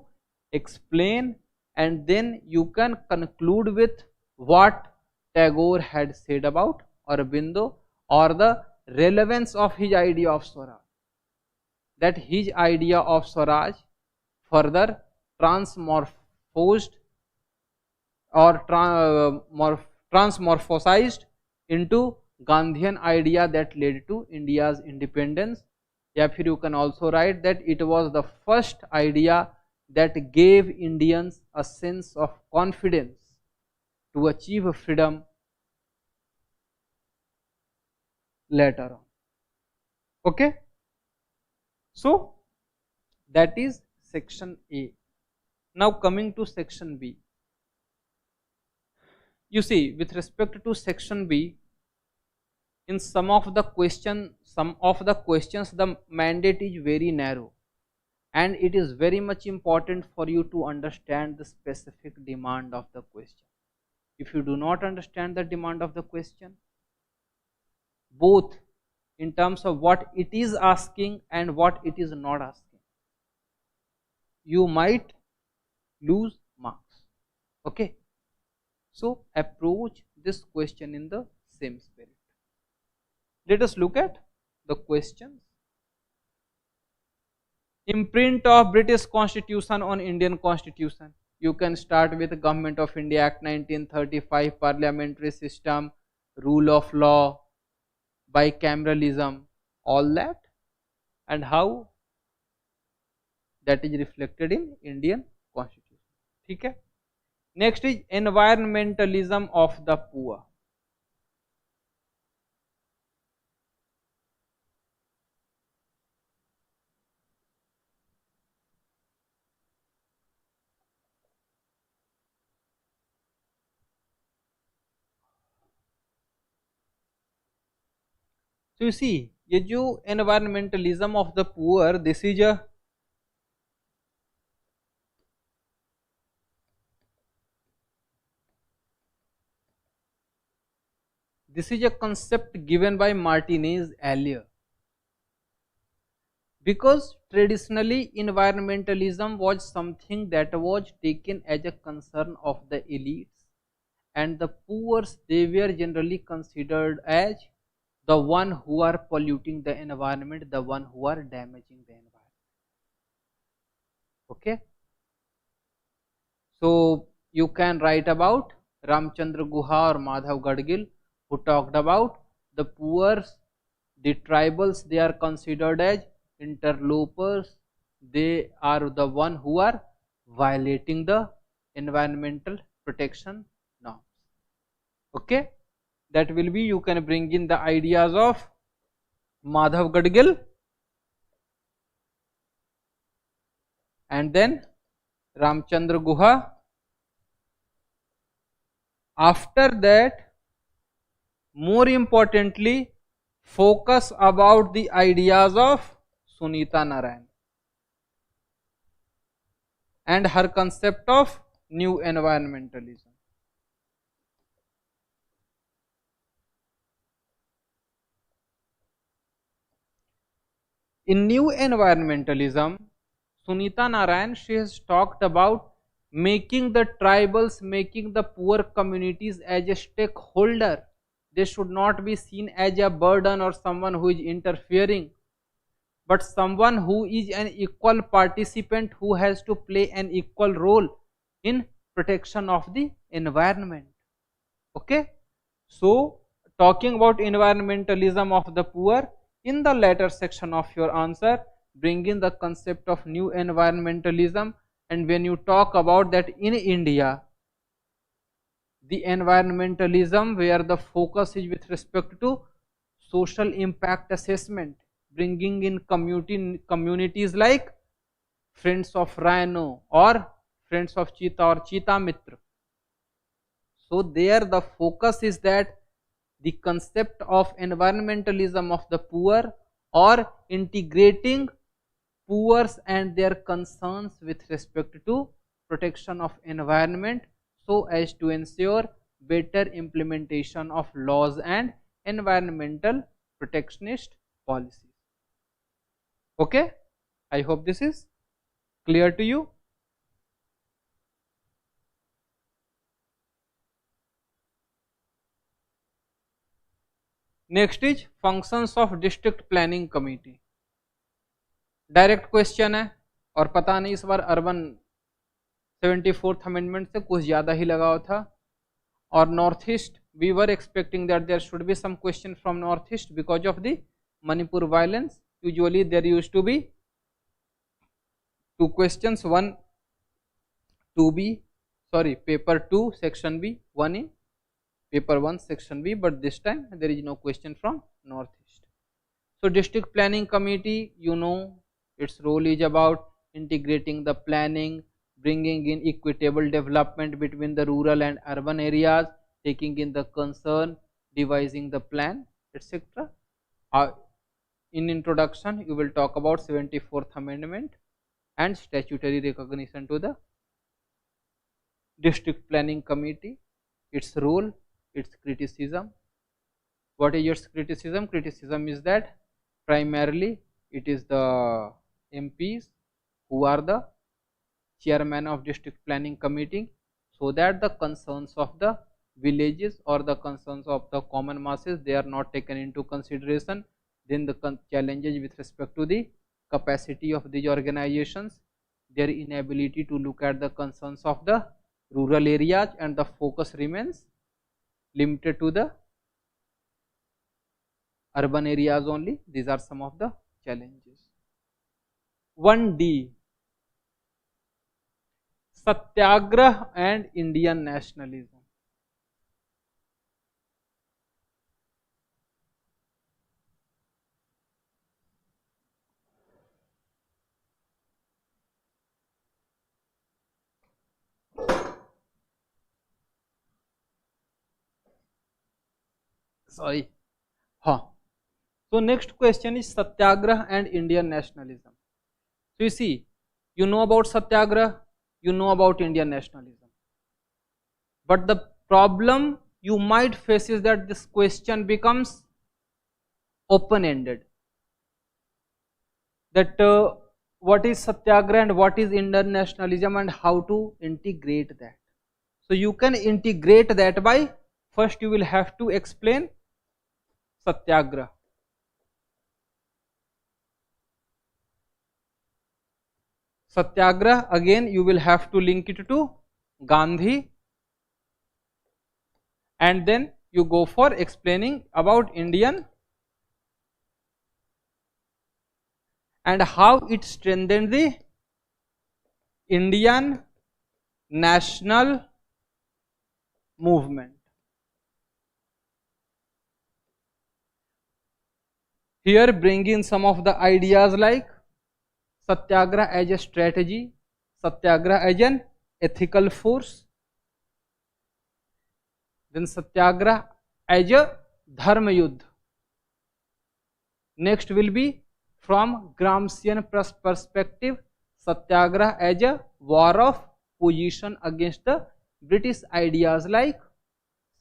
explain, and then you can conclude with what Tagore had said about Aurobindo, or the relevance of his idea of Swaraj, that his idea of Swaraj further transmorphosed or transmorphosized into Gandhian idea that led to India's independence. या फिर you can also write that it was the first idea that gave Indians a sense of confidence to achieve freedom later on. Okay, so that is section A. Now coming to section B. You see, with respect to section B, in some of the questions the mandate is very narrow, and it is very much important for you to understand the specific demand of the question. If you do not understand the demand of the question, both in terms of what it is asking and what it is not asking, you might lose marks. Okay, so approach this question in the same spirit. Let us look at the questions. Imprint of British Constitution on Indian Constitution. You can start with Government of India Act 1935, parliamentary system, rule of law, bicameralism, all that, and how that is reflected in Indian Constitution. ठीक है. Next is environmentalism of the poor. So you see, ये जो environmentalism of the poor, this is a concept given by Martinez earlier. Because traditionally environmentalism was something that was taken as a concern of the elites, and the poor, they were generally considered as the one who are polluting the environment, the one who are damaging the environment. Okay, so you can write about Ramchandra Guha or Madhav Gadgil, who talked about the poor, the tribals, they are considered as interlopers, they are the one who are violating the environmental protection norms. Okay, that will be, you can bring in the ideas of Madhav Gadgil and then Ramchandra Guha. After that, more importantly, focus about the ideas of Sunita Narayan and her concept of new environmentalism. In new environmentalism, Sunita Narayan, she has talked about making the tribals, making the poor communities as a stakeholder. They should not be seen as a burden or someone who is interfering, but someone who is an equal participant, who has to play an equal role in protection of the environment. Okay, so talking about environmentalism of the poor, in the latter section of your answer, bring in the concept of new environmentalism. And when you talk about that in India, the environmentalism where the focus is with respect to social impact assessment, bringing in communities like Friends of Rhino or Friends of Cheetah or Cheetah Mitra. So there the focus is that the concept of environmentalism of the poor, or integrating poor and their concerns with respect to protection of environment, so as to ensure better implementation of laws and environmental protectionist policies. Okay, I hope this is clear to you. Next is functions of district planning committee. Direct question है, और पता नहीं इस बार urban 74th amendment से कुछ ज़्यादा ही लगा हुआ था. और North East, we were expecting that there should be some question from North East because of the Manipur violence. Usually there used to be 2 questions, one to be, sorry, paper 2 section B, one in paper 1 section B, but this time there is no question from north east. So district planning committee, you know, its role is about integrating the planning, bringing in equitable development between the rural and urban areas, taking in the concern, devising the plan, etc. In introduction, you will talk about 74th amendment and statutory recognition to the district planning committee, its role, its criticism, What is its criticism? Criticism is that primarily it is the MPs who are the chairman of district planning committee, so that the concerns of the villages or the concerns of the common masses, they are not taken into consideration. Then the challenges with respect to the capacity of these organizations, their inability to look at the concerns of the rural areas, and the focus remains limited to the urban areas only. These are some of the challenges. 1D, Satyagrah and Indian nationalism. Sorry. So next question is Satyagrah and Indian nationalism. So you see, you know about Satyagrah, you know about Indian nationalism, but the problem you might face is that this question becomes open-ended, that what is Satyagrah and what is Indian nationalism and how to integrate that. So you can integrate that by, first you will have to explain Satyagrah. Satyagrah, again you will have to link it to Gandhi, and then you go for explaining about Indian and how it strengthened the Indian national movement. Here bring in some of the ideas like Satyagrah as a strategy, Satyagrah as an ethical force, then Satyagrah as a dharma yuddha. Next will be from Gramscian perspective, Satyagrah as a war of position against the British ideas like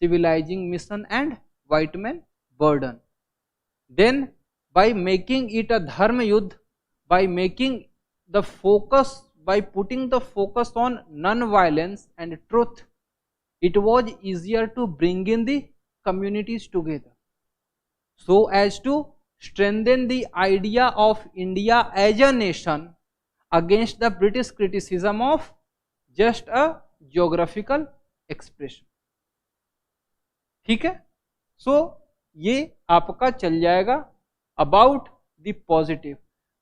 civilizing mission and white man burden. Then by making it a dharma yuddha, by making the focus, by putting the focus on non-violence and truth, it was easier to bring in the communities together, so as to strengthen the idea of India as a nation against the British criticism of just a geographical expression. ठीक है? So ये आपका चल जाएगा about the positive,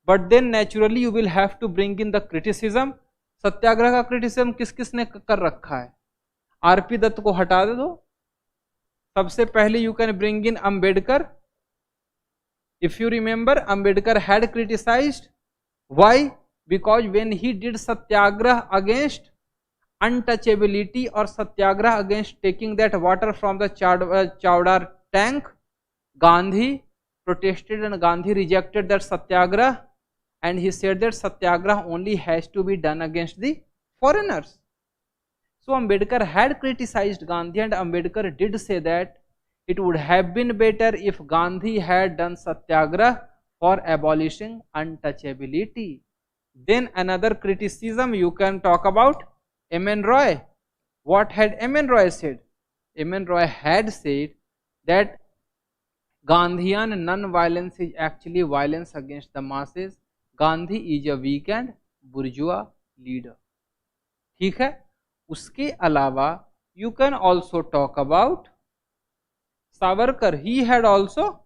but then naturally you will have to bring in the criticism. सत्याग्रह का criticism किस किसने कर रखा है? आरपी दत्त को हटा दो. सबसे पहले you can bring in Ambedkar. If you remember, Ambedkar had criticized. Why? Because when he did Satyagrah against untouchability or Satyagrah against taking that water from the Chowdar tank, Gandhi protested and Gandhi rejected that Satyagrah, and he said that Satyagrah only has to be done against the foreigners. So Ambedkar had criticized Gandhi, and Ambedkar did say that it would have been better if Gandhi had done Satyagrah for abolishing untouchability. Then another criticism you can talk about M.N. Roy. What had M.N. Roy said? M.N. Roy had said that Gandhian non-violence is actually violence against the masses. Gandhi is a weak and bourgeois leader. ठीक है? उसके अलावा you can also talk about Savarkar. He had also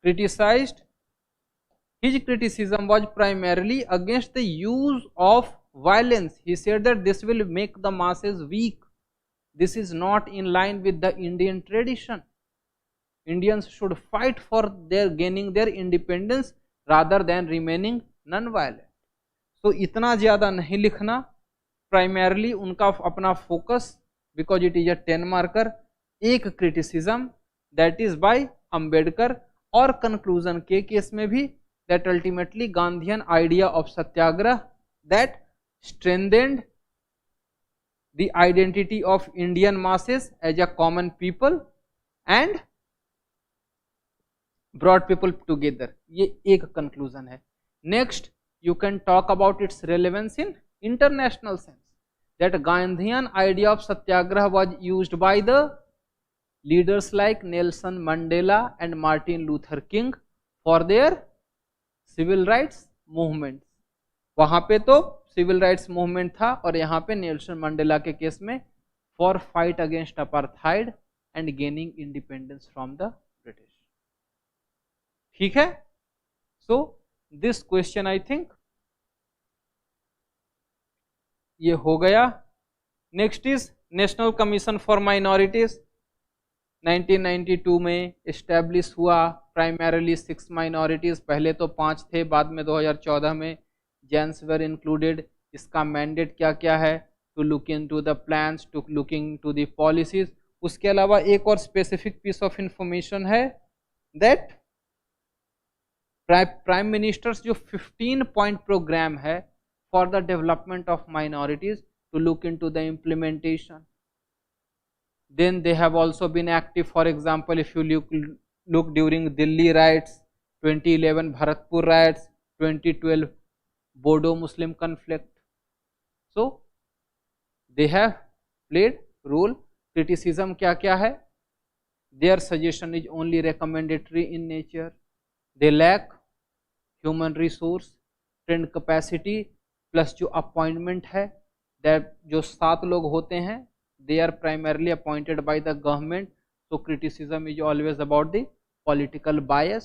criticized. His criticism was primarily against the use of violence. He said that this will make the masses weak. This is not in line with the Indian tradition. Indians should fight for their gaining their independence rather than remaining non-violent. So इतना ज़्यादा नहीं लिखना. Primarily उनका अपना focus, because it is a 10 marker, एक criticism that is by Ambedkar, और conclusion के case में भी that ultimately Gandhian idea of Satyagrah that strengthened the identity of Indian masses as a common people, and brought people together. ये एक conclusion है. Next, you can talk about its relevance in international sense. That Gandhian idea of satyagraha was used by the leaders like Nelson Mandela and Martin Luther King for their civil rights movement. वहां पे तो civil rights movement था और यहाँ पे Nelson Mandela के case में for fight against apartheid and gaining independence from the British. ठीक है. So this question I think ये हो गया. Next is national commission for minorities. 1992 में एस्टेब्लिश हुआ. प्राइमरीली 6 माइनॉरिटीज, पहले तो 5 थे, बाद में 2014 में जेंट्स वर इंक्लूडेड. इसका मैंडेट क्या क्या है? To look into the plans, to look into the policies. उसके अलावा एक और स्पेसिफिक पीस ऑफ इंफॉर्मेशन है दैट प्राइम मिनिस्टर्स जो 15 पॉइंट प्रोग्राम है for the development of minorities, to look into the implementation. Then they have also been active. For example, if you look during Delhi riots, 2011 Bharatpur riots, 2012 Bodo Muslim conflict. So they have played role. Criticism क्या क्या है? Their suggestion is only recommendatory in nature. They lack human resource, trained capacity, plus जो appointment है, that जो 7 लोग होते हैं, they are primarily appointed by the government. So criticism is always about the political bias,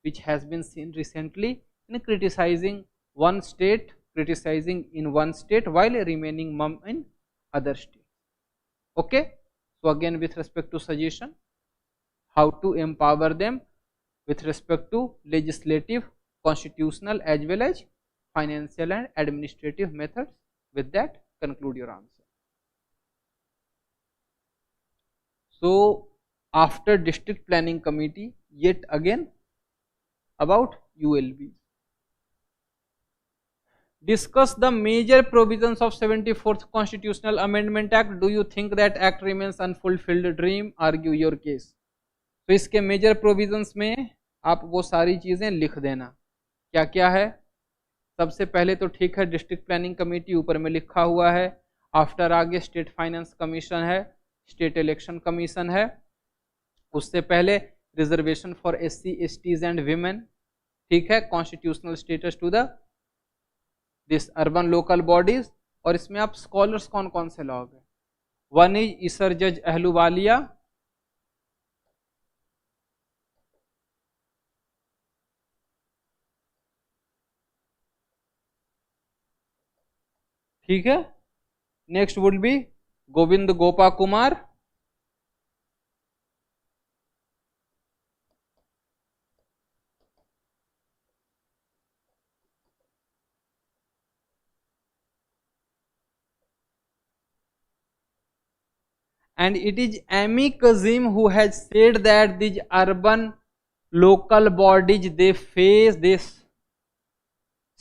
which has been seen recently in criticizing one state while remaining mum in other states. Okay. So again, with respect to suggestion, how to empower them with respect to legislative, constitutional as well as financial and administrative methods. With that, conclude your answer. So after district planning committee, yet again about ULB. Discuss the major provisions of 74th Constitutional Amendment Act. Do you think that act remains unfulfilled dream? Argue your case. तो इसके major provisions में आप वो सारी चीजें लिख देना. क्या क्या है? सबसे पहले तो ठीक है, डिस्ट्रिक्ट प्लानिंग कमेटी ऊपर में लिखा हुआ है. आफ्टर आगे स्टेट फाइनेंस कमीशन है, स्टेट इलेक्शन कमीशन है. उससे पहले reservation for SC, STs and women. ठीक है. Constitutional status to the this urban local bodies. और इसमें आप स्कॉलर्स कौन कौन से लोगे? वन इज ईसर जज अहलुवालिया, ठीक है. Next would be Govind Gopa Kumar, and it is 𝐂𝐭𝐿 who has said that these urban local bodies they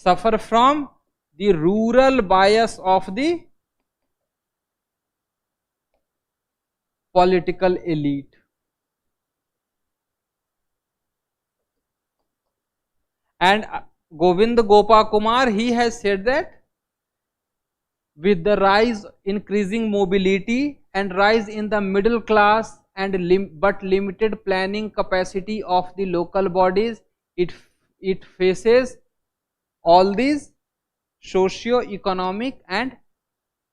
suffer from the rural bias of the political elite. And Govind Gopa Kumar, he has said that with the rise, increasing mobility and rise in the middle class and but limited planning capacity of the local bodies, it faces all these socio-economic and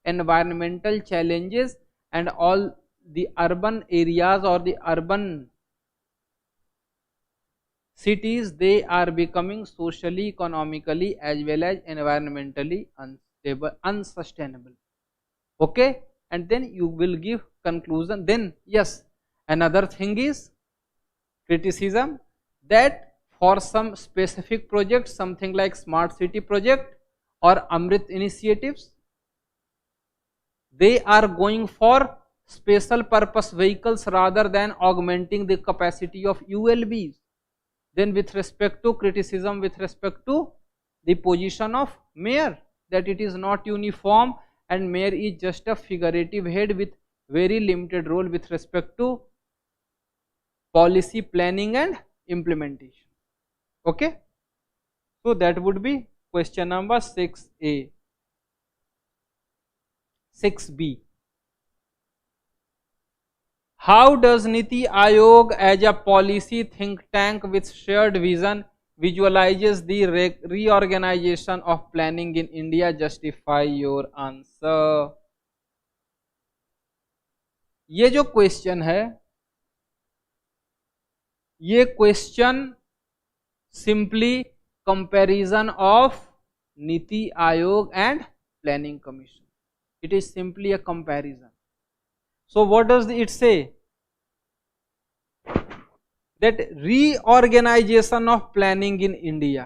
environmental challenges, and all the urban areas or the urban cities, they are becoming socially, economically as well as environmentally unstable, unsustainable. Okay. And then you will give conclusion. Then yes, another thing is criticism that for some specific projects, something like smart city project or Amrit initiatives, they are going for special purpose vehicles rather than augmenting the capacity of ULBs. Then with respect to criticism with respect to the position of mayor, that it is not uniform and mayor is just a figurative head with very limited role with respect to policy planning and implementation. Okay, so that would be question number 6A. 6B. How does Niti Aayog as a policy think tank with shared vision visualizes the reorganization of planning in India? Justify your answer. ये जो question है, ये question simply comparison of NITI Aayog and planning commission. It is simply a comparison. So what does it say? That reorganization of planning in India.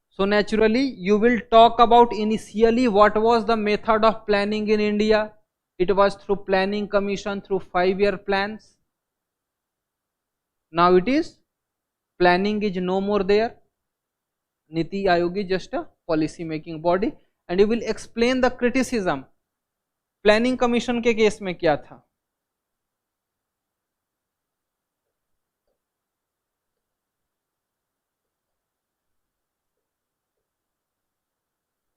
So naturally you will talk about initially what was the method of planning in India. It was through planning commission, through 5-year plans. Now it is planning is no more there. Niti Aayog is just a policy making body, and you will explain the criticism. Planning commission के case में क्या था?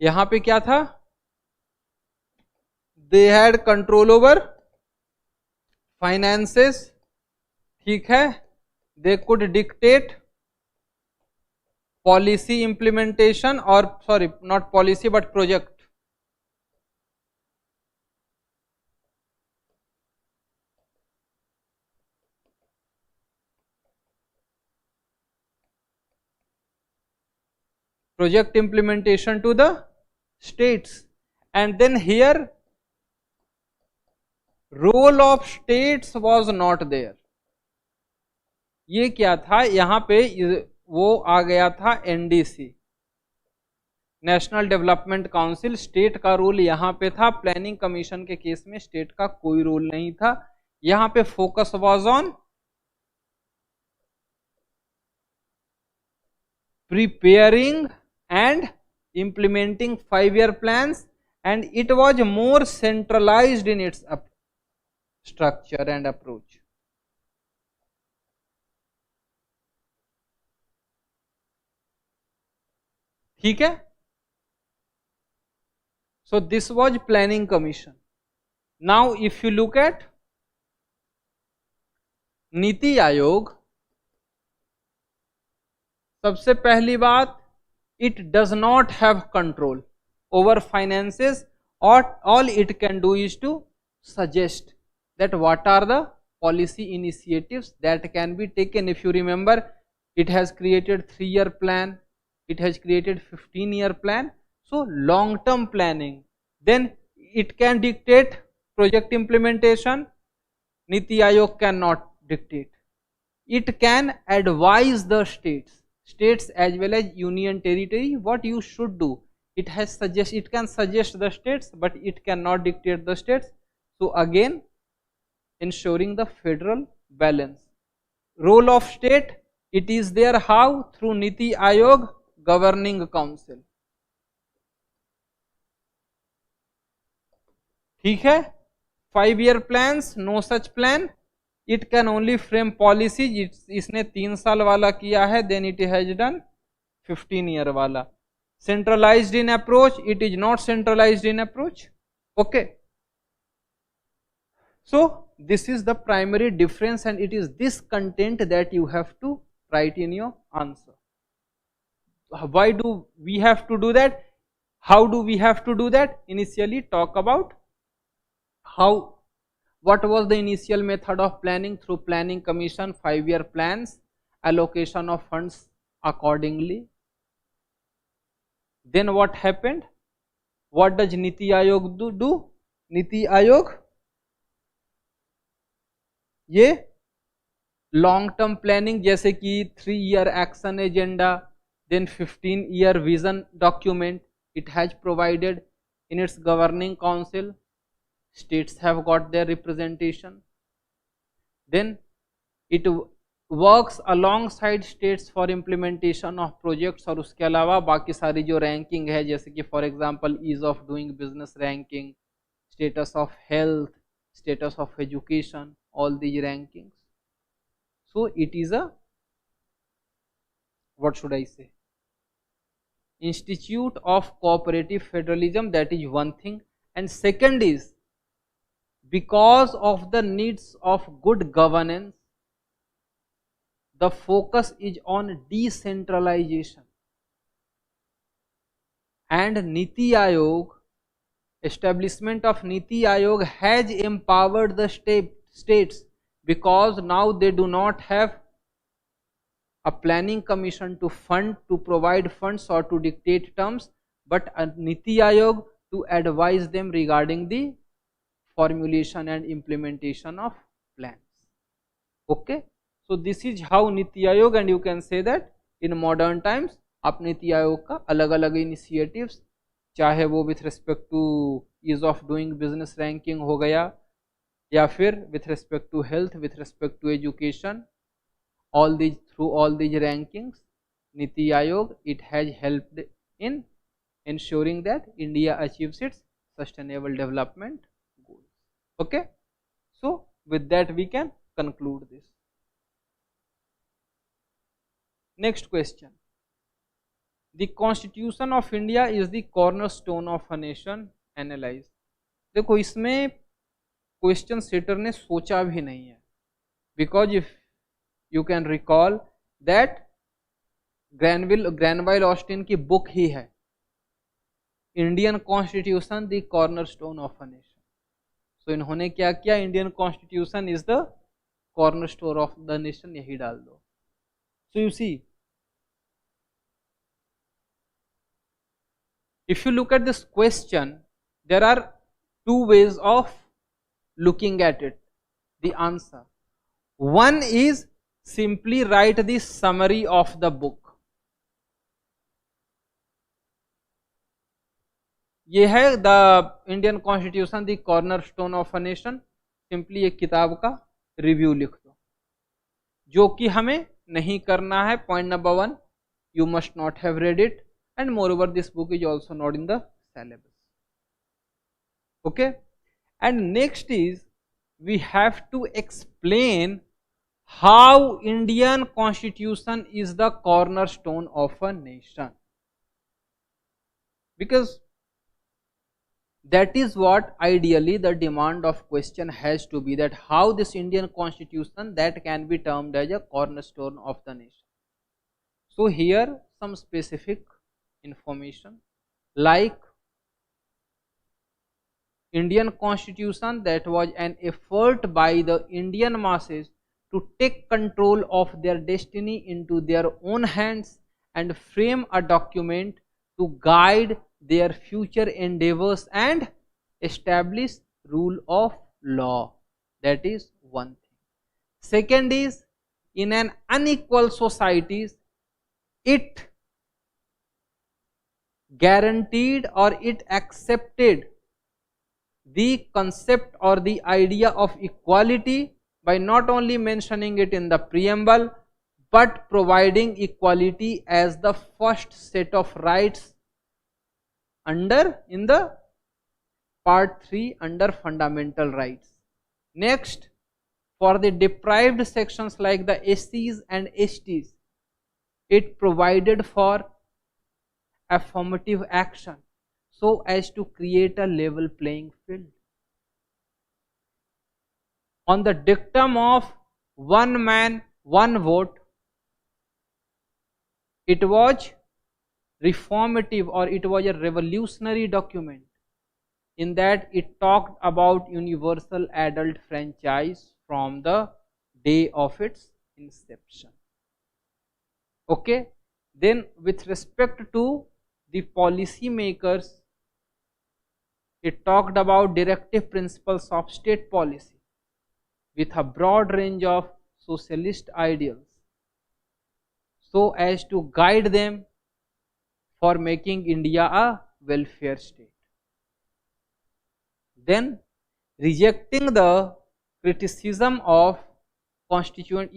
यहां पे क्या था? They had control over finances, ठीक है. They could dictate policy implementation, और sorry not policy but project. Project implementation to the states. And then here role of states was not there. ये क्या था? यहाँ पे वो आ गया था NDC, national development council. State का रोल यहाँ पे था. प्लानिंग कमीशन के केस में स्टेट का कोई रोल नहीं था. यहाँ पे focus was on preparing and implementing 5-year plans, and it was more centralized in its structure and approach. ठीक है. So this was planning commission. Now if you look at NITI Aayog, सबसे पहली बात, it does not have control over finances, or all it can do is to suggest that what are the policy initiatives that can be taken. If you remember, it has created 3-year plan, it has created 15-year plan, so long term planning. Then it can dictate project implementation. Niti Aayog cannot dictate. It can advise the states as well as union territory what you should do. It can suggest the states, but it cannot dictate the states. So again, ensuring the federal balance. Role of state, it is there how? Through Niti Aayog, governing council. ठीक है. 5-year plans, no such plan. It can only frame policies. इसने 3 साल वाला किया है. Then it has done 15-year वाला. Centralized in approach, it is not centralized in approach. Okay. So this is the primary difference, and it is this content that you have to write in your answer. Why do we have to do that? How do we have to do that? Initially talk about what was the initial method of planning. Through planning commission, 5-year plans, allocation of funds accordingly. Then what happened? What does Niti Aayog do? Niti Aayog ये long term planning, जैसे कि 3-year action agenda, then 15-year vision document, it has provided in its governing council. States have got their representation. Then it works alongside states for implementation of projects. और उसके अलावा बाकी सारी जो ranking है, जैसे कि for example ease of doing business ranking, status of health, status of education, all these rankings. So it is a, what should I say, institute of cooperative federalism. That is one thing. And second is, because of the needs of good governance, the focus is on decentralization, and Niti Aayog, establishment of Niti Aayog has empowered the states, because now they do not have a planning commission to provide funds or to dictate terms, but a Niti Aayog to advise them regarding the formulation and implementation of plans. Okay, so this is how Niti Aayog, and you can say that in modern times आप नीति आयोग का अलग अलग initiatives, चाहे वो with respect to ease of doing business ranking हो गया, या फिर with respect to health, with respect to education, all these, through all these rankings, Niti Aayog, it has helped in ensuring that India achieves its sustainable development goals. Okay, so with that we can conclude this. Next question. The Constitution of India is the cornerstone of a nation. Analyze. देखो इसमें question shutter ने सोचा भी नहीं है, because if you can recall that Granville Austin की book ही है Indian constitution the cornerstone of a nation. सो इन्होंने क्या किया, Indian constitution is the cornerstone of the nation, यही डाल दो. So you see, if you look at this question, there are two ways of looking at it, the answer. One is simply write the summary of the book. ये है the Indian constitution the cornerstone of a nation. Simply एक किताब का review लिख दो, जो कि हमें नहीं करना है. Point number 1, you must not have read it, and moreover this book is also not in the syllabus. Okay, and next is we have to explain how Indian Constitution is the cornerstone of a nation, because that is what ideally the demand of question has to be, that how this Indian Constitution that can be termed as a cornerstone of the nation. So here some specific information, like Indian Constitution that was an effort by the Indian masses to take control of their destiny into their own hands and frame a document to guide their future endeavors and establish rule of law. That is one thing. Second is, in an unequal societies, it guaranteed or it accepted the concept or the idea of equality by not only mentioning it in the preamble but providing equality as the first set of rights in the part 3 under fundamental rights. Next, for the deprived sections like the SCs and STs, it provided for affirmative action so as to create a level playing field. On the dictum of one man, one vote, it was reformative, or it was a revolutionary document, in that it talked about universal adult franchise from the day of its inception. Okay, then with respect to the policy makers, it talked about directive principles of state policy with a broad range of socialist ideals so as to guide them for making India a welfare state. Then rejecting the criticism of constituent,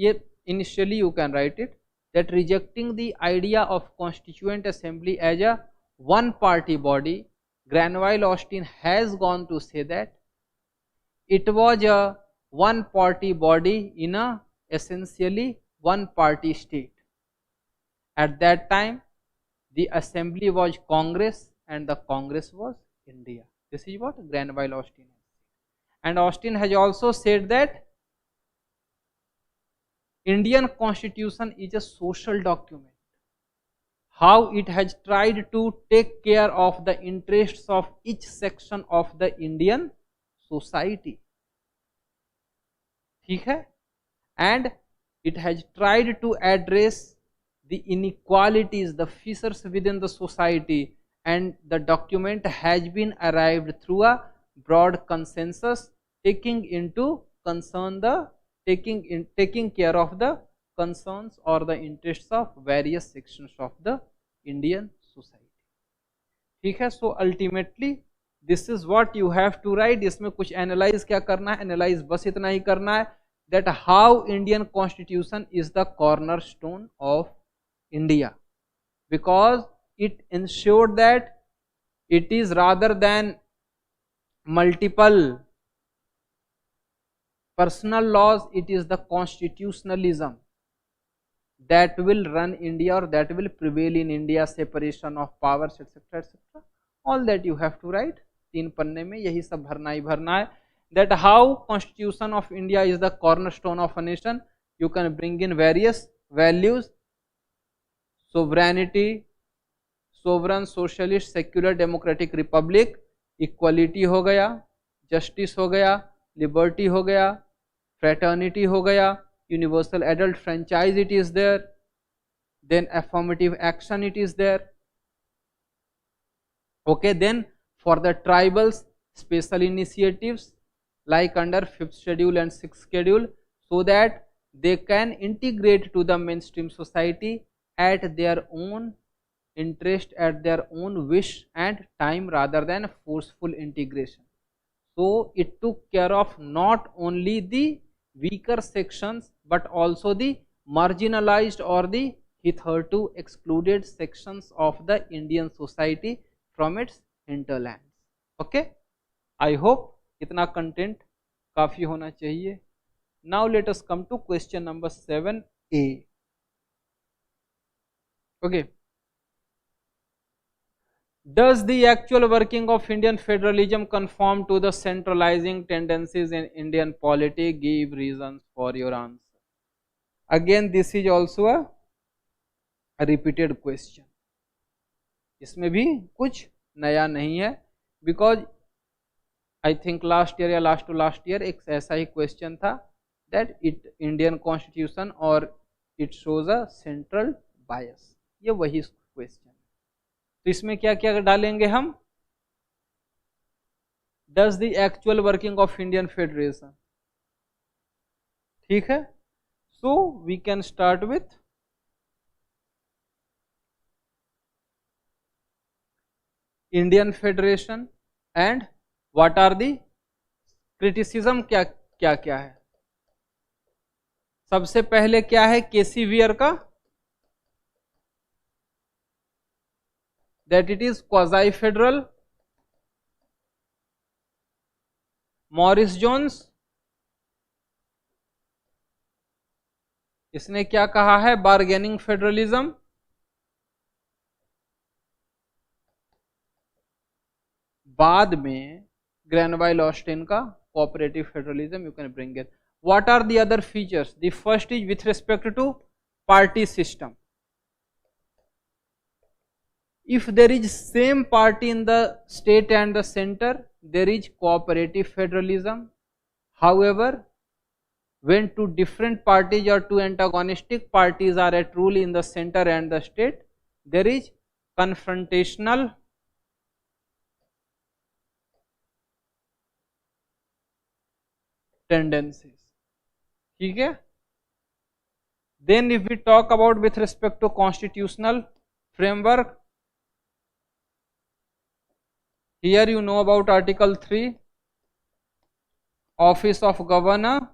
initially you can write it, that rejecting the idea of constituent assembly as a one party body, Granville Austin has gone to say that it was a one party body in a essentially one party state. At that time, the assembly was Congress and the Congress was India. This is what Granville Austin has said. And Austin has also said that Indian Constitution is a social document. How it has tried to take care of the interests of each section of the Indian society. ठीक है? And it has tried to address the inequalities, the fissures within the society, and the document has been arrived through a broad consensus, taking care of the concerns or the interests of various sections of the Indian society. ठीक है? So ultimately this is what you have to write. इसमें कुछ analyse क्या करना है, analyse बस इतना ही करना है, that how Indian Constitution is the cornerstone of India, because it ensured that it is rather than multiple personal laws, it is the constitutionalism that will run India or that will prevail in India, separation of powers, etc., etc. All that you have to write. 3 पन्ने में यही सब भरना ही भरना है. That how Constitution of India is the cornerstone of a nation. You can bring in various values: sovereignty, sovereign, socialist, secular, democratic republic, equality हो गया, justice हो गया, liberty हो गया, fraternity हो गया, universal adult franchise it is there, then affirmative action it is there. Okay, then for the tribals, special initiatives like under 5th schedule and 6th schedule, so that they can integrate to the mainstream society at their own interest, at their own wish and time, rather than forceful integration. So it took care of not only the weaker sections but also the marginalized or the hitherto excluded sections of the Indian society from its hinterlands. Okay, I hope इतना content काफी होना चाहिए. Now let us come to question number 7A. Okay, does the actual working of Indian federalism conform to the centralizing tendencies in Indian polity? Give reasons for your answer. Again, this is also a repeated question. इसमें भी कुछ नया नहीं है, because I think last year या last to last year एक ऐसा ही question था that Indian Constitution or it shows a central bias. ये वही question. तो इसमें क्या क्या डालेंगे हम? Does the actual working of Indian Federation. ठीक है? So we can start with Indian Federation and what are the criticism, क्या क्या क्या है. सबसे पहले क्या है KC-Weir का, that it is quasi federal. Morris Jones, इसने क्या कहा है, बार्गेनिंग फेडरलिज्म. बाद में ग्रैनवाइल ऑस्टिन का cooperative federalism. You can bring it. What are the other features? The first is with respect to party system. If there is same party in the state and the center, there is cooperative federalism. However, when two different parties or two antagonistic parties are at rule in the center and the state, there is confrontational tendencies. ठीक है? Then if we talk about with respect to constitutional framework, here you know about Article 3, Office of Governor.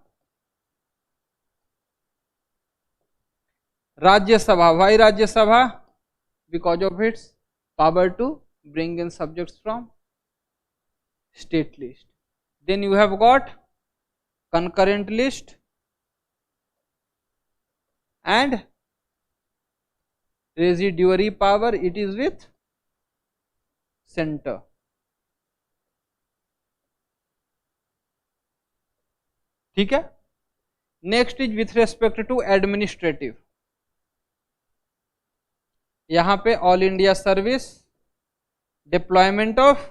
Rajya Sabha. Why Rajya Sabha? Because of its power to bring in subjects from state list. Then you have got concurrent list. and residuary power it is with center. ठीक है. Next is with respect to administrative. यहां पे all India service, deployment of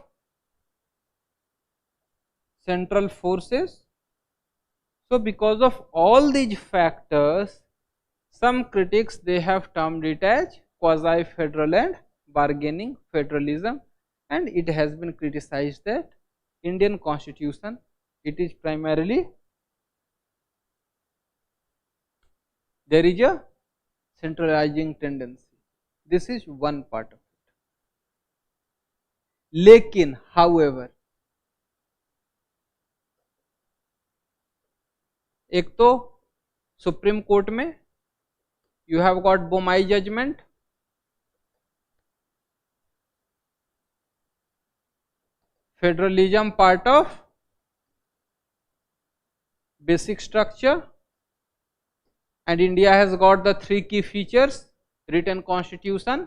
central forces. So because of all these factors, some critics they have termed it as quasi-federal and bargaining federalism, and it has been criticized that Indian constitution it is primarily there is a centralizing tendency. This is one part of it. लेकिन however एक तो Supreme Court में you have got Bommai judgement, federalism part of basic structure, and India has got the 3 key features: written constitution,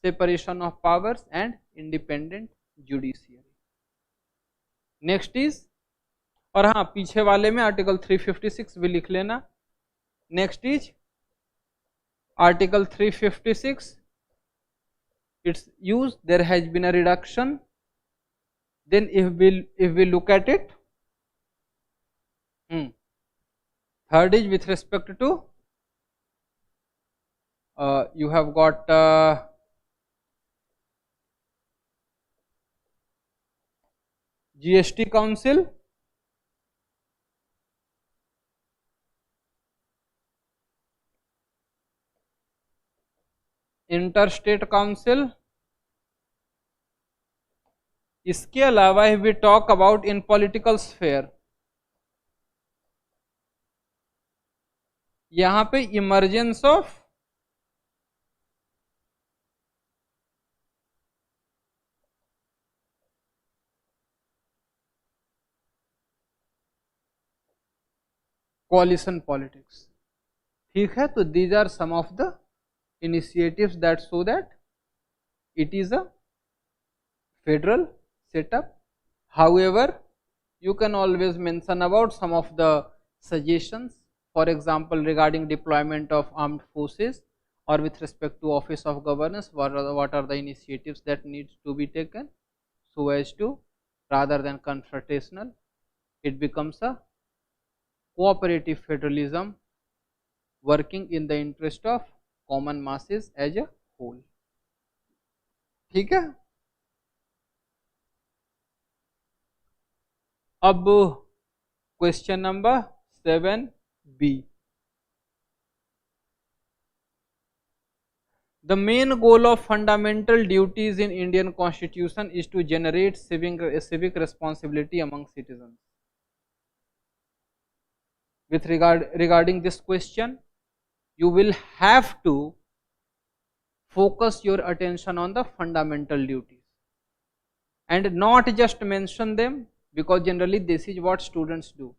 separation of powers and independent judiciary. Next is, और हाँ पीछे वाले में article 356 भी लिख लेना. Next is article 356, its use there has been a reduction. Then if we look at it, third is with respect to you have got GST Council, interstate council. इसके अलावा if we talk about in political sphere, यहां पे emergence of coalition politics. ठीक है, तो these are some of the initiatives that show that it is a federal setup. However, you can always mention about some of the suggestions, for example regarding deployment of armed forces or with respect to office of governance, what are the initiatives that needs to be taken so as to, rather than confrontational, it becomes a cooperative federalism working in the interest of common masses as a whole. ठीक है. अब question number 7B. The main goal of fundamental duties in Indian Constitution is to generate civic responsibility among citizens. With regarding this question, you will have to focus your attention on the fundamental duties and not just mention them, because generally this is what students do.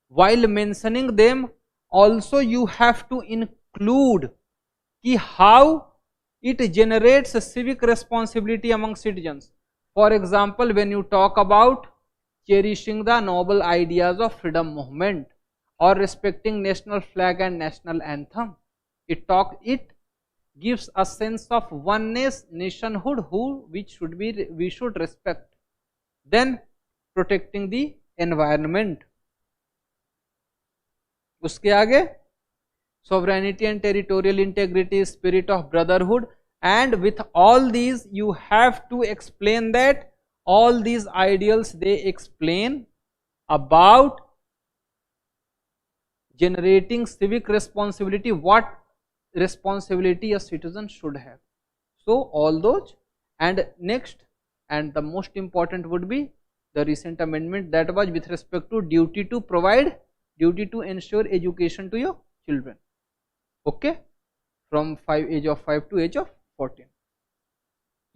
While mentioning them, also you have to include कि how it generates a civic responsibility among citizens. For example, when you talk about cherishing the noble ideas of freedom movement or respecting national flag and national anthem, it gives a sense of oneness, nationhood, which we should respect. Then protecting the environment. उसके आगे sovereignty and territorial integrity, spirit of brotherhood, and with all these you have to explain that all these ideals they explain about generating civic responsibility, what responsibility a citizen should have. So all those, and next and the most important would be the recent amendment that was with respect to duty to provide, duty to ensure education to your children. Okay, from age of 5 to age of 14.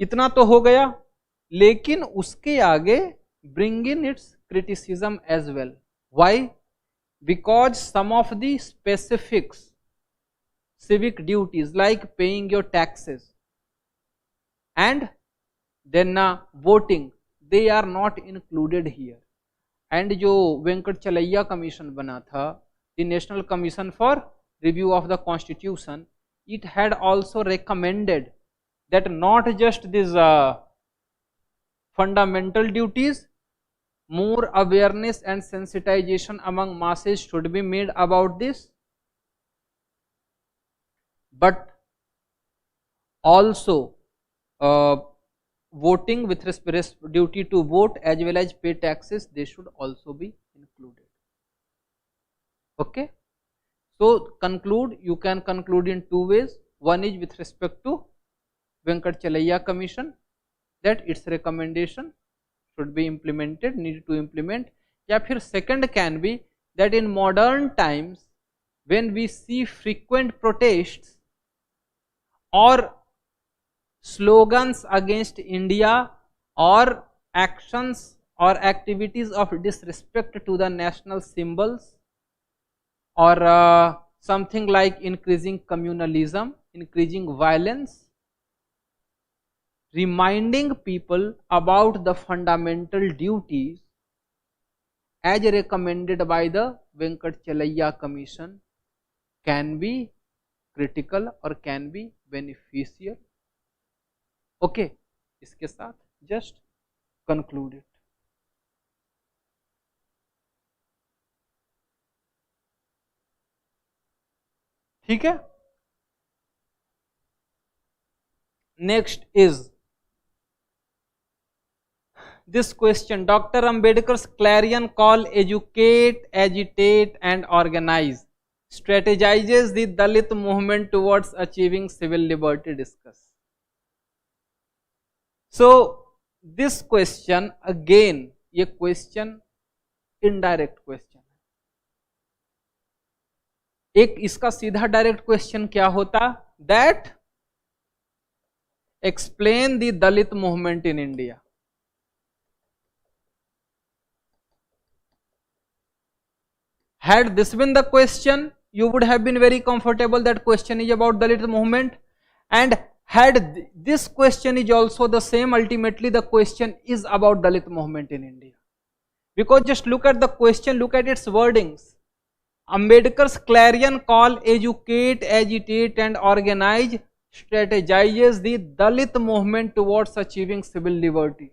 इतना तो हो गया, लेकिन उसके आगे bring in its criticism as well. Why? Because some of the specifics civic duties like paying your taxes and then voting, they are not included here. And जो वेंकट चलैया commission बना था, the National Commission for Review of the Constitution, it had also recommended that not just these fundamental duties, more awareness and sensitization among masses should be made about this, but also voting with respect duty to vote as well as pay taxes, they should also be included. Okay, so conclude, you can conclude in two ways. One is with respect to Venkat Chalaiya Commission, that its recommendation should be implemented, needed to implement. या फिर second can be that in modern times when we see frequent protests or slogans against India or actions or activities of disrespect to the national symbols or something like increasing communalism, increasing violence, reminding people about the fundamental duties as recommended by the Venkat Chalaiya Commission can be critical or can be beneficial. Okay, इसके साथ just conclude it. ठीक है. Next is this question: Dr. Ambedkar's clarion call, educate, agitate and organize, strategizes the Dalit movement towards achieving civil liberty. Discuss. So this question again, ये question indirect question है. एक इसका सीधा direct question क्या होता, that explain the Dalit movement in India. Had this been the question, you would have been very comfortable that question is about Dalit movement, and had this question is also the same, ultimately the question is about Dalit movement in India. Because just look at the question, look at its wordings. Ambedkar's clarion call, educate, agitate and organize, strategizes the Dalit movement towards achieving civil liberty.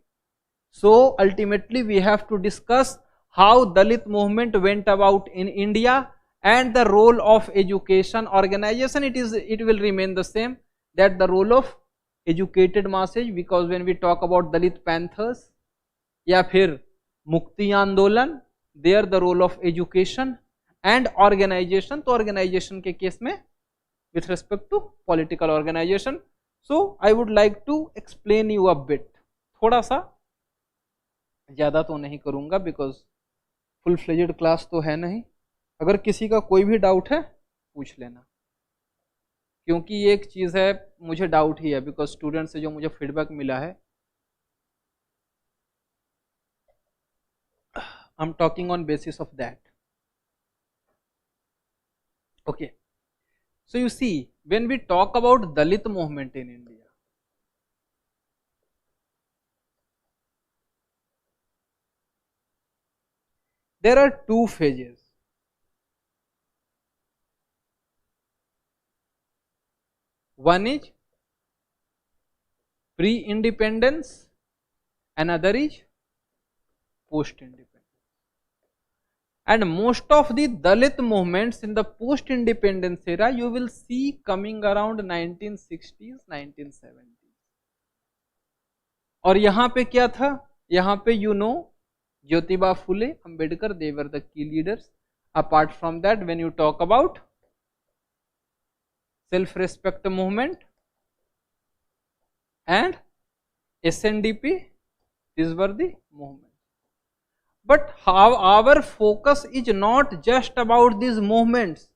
So ultimately we have to discuss how Dalit movement went about in India and the role of education organization. It will remain the same, that the role of educated masses, because when we talk about Dalit Panthers या फिर मुक्ति आंदोलन, there the role of education and organization. तो organization के case में with respect to political organization. So I would like to explain you a bit. थोड़ा सा, ज़्यादा तो नहीं करूँगा because full fledged class तो है नहीं. अगर किसी का कोई भी डाउट है पूछ लेना, क्योंकि ये एक चीज़ है, मुझे डाउट ही है बिकॉज स्टूडेंट से जो मुझे फीडबैक मिला है, I am talking on basis of that. Okay, so you see, when we talk about Dalit movement in India, there are two phases. One is pre-independence, another is post-independence. And most of the Dalit movements in the post-independence era you will see coming around 1960s, 1970s. और यहाँ पे क्या था, यहाँ पे Jyotiba Phule, Ambedkar, they were the key leaders. Apart from that, when you talk about self-respect movement and SNDP, these were the movements. But how our focus is not just about these movements.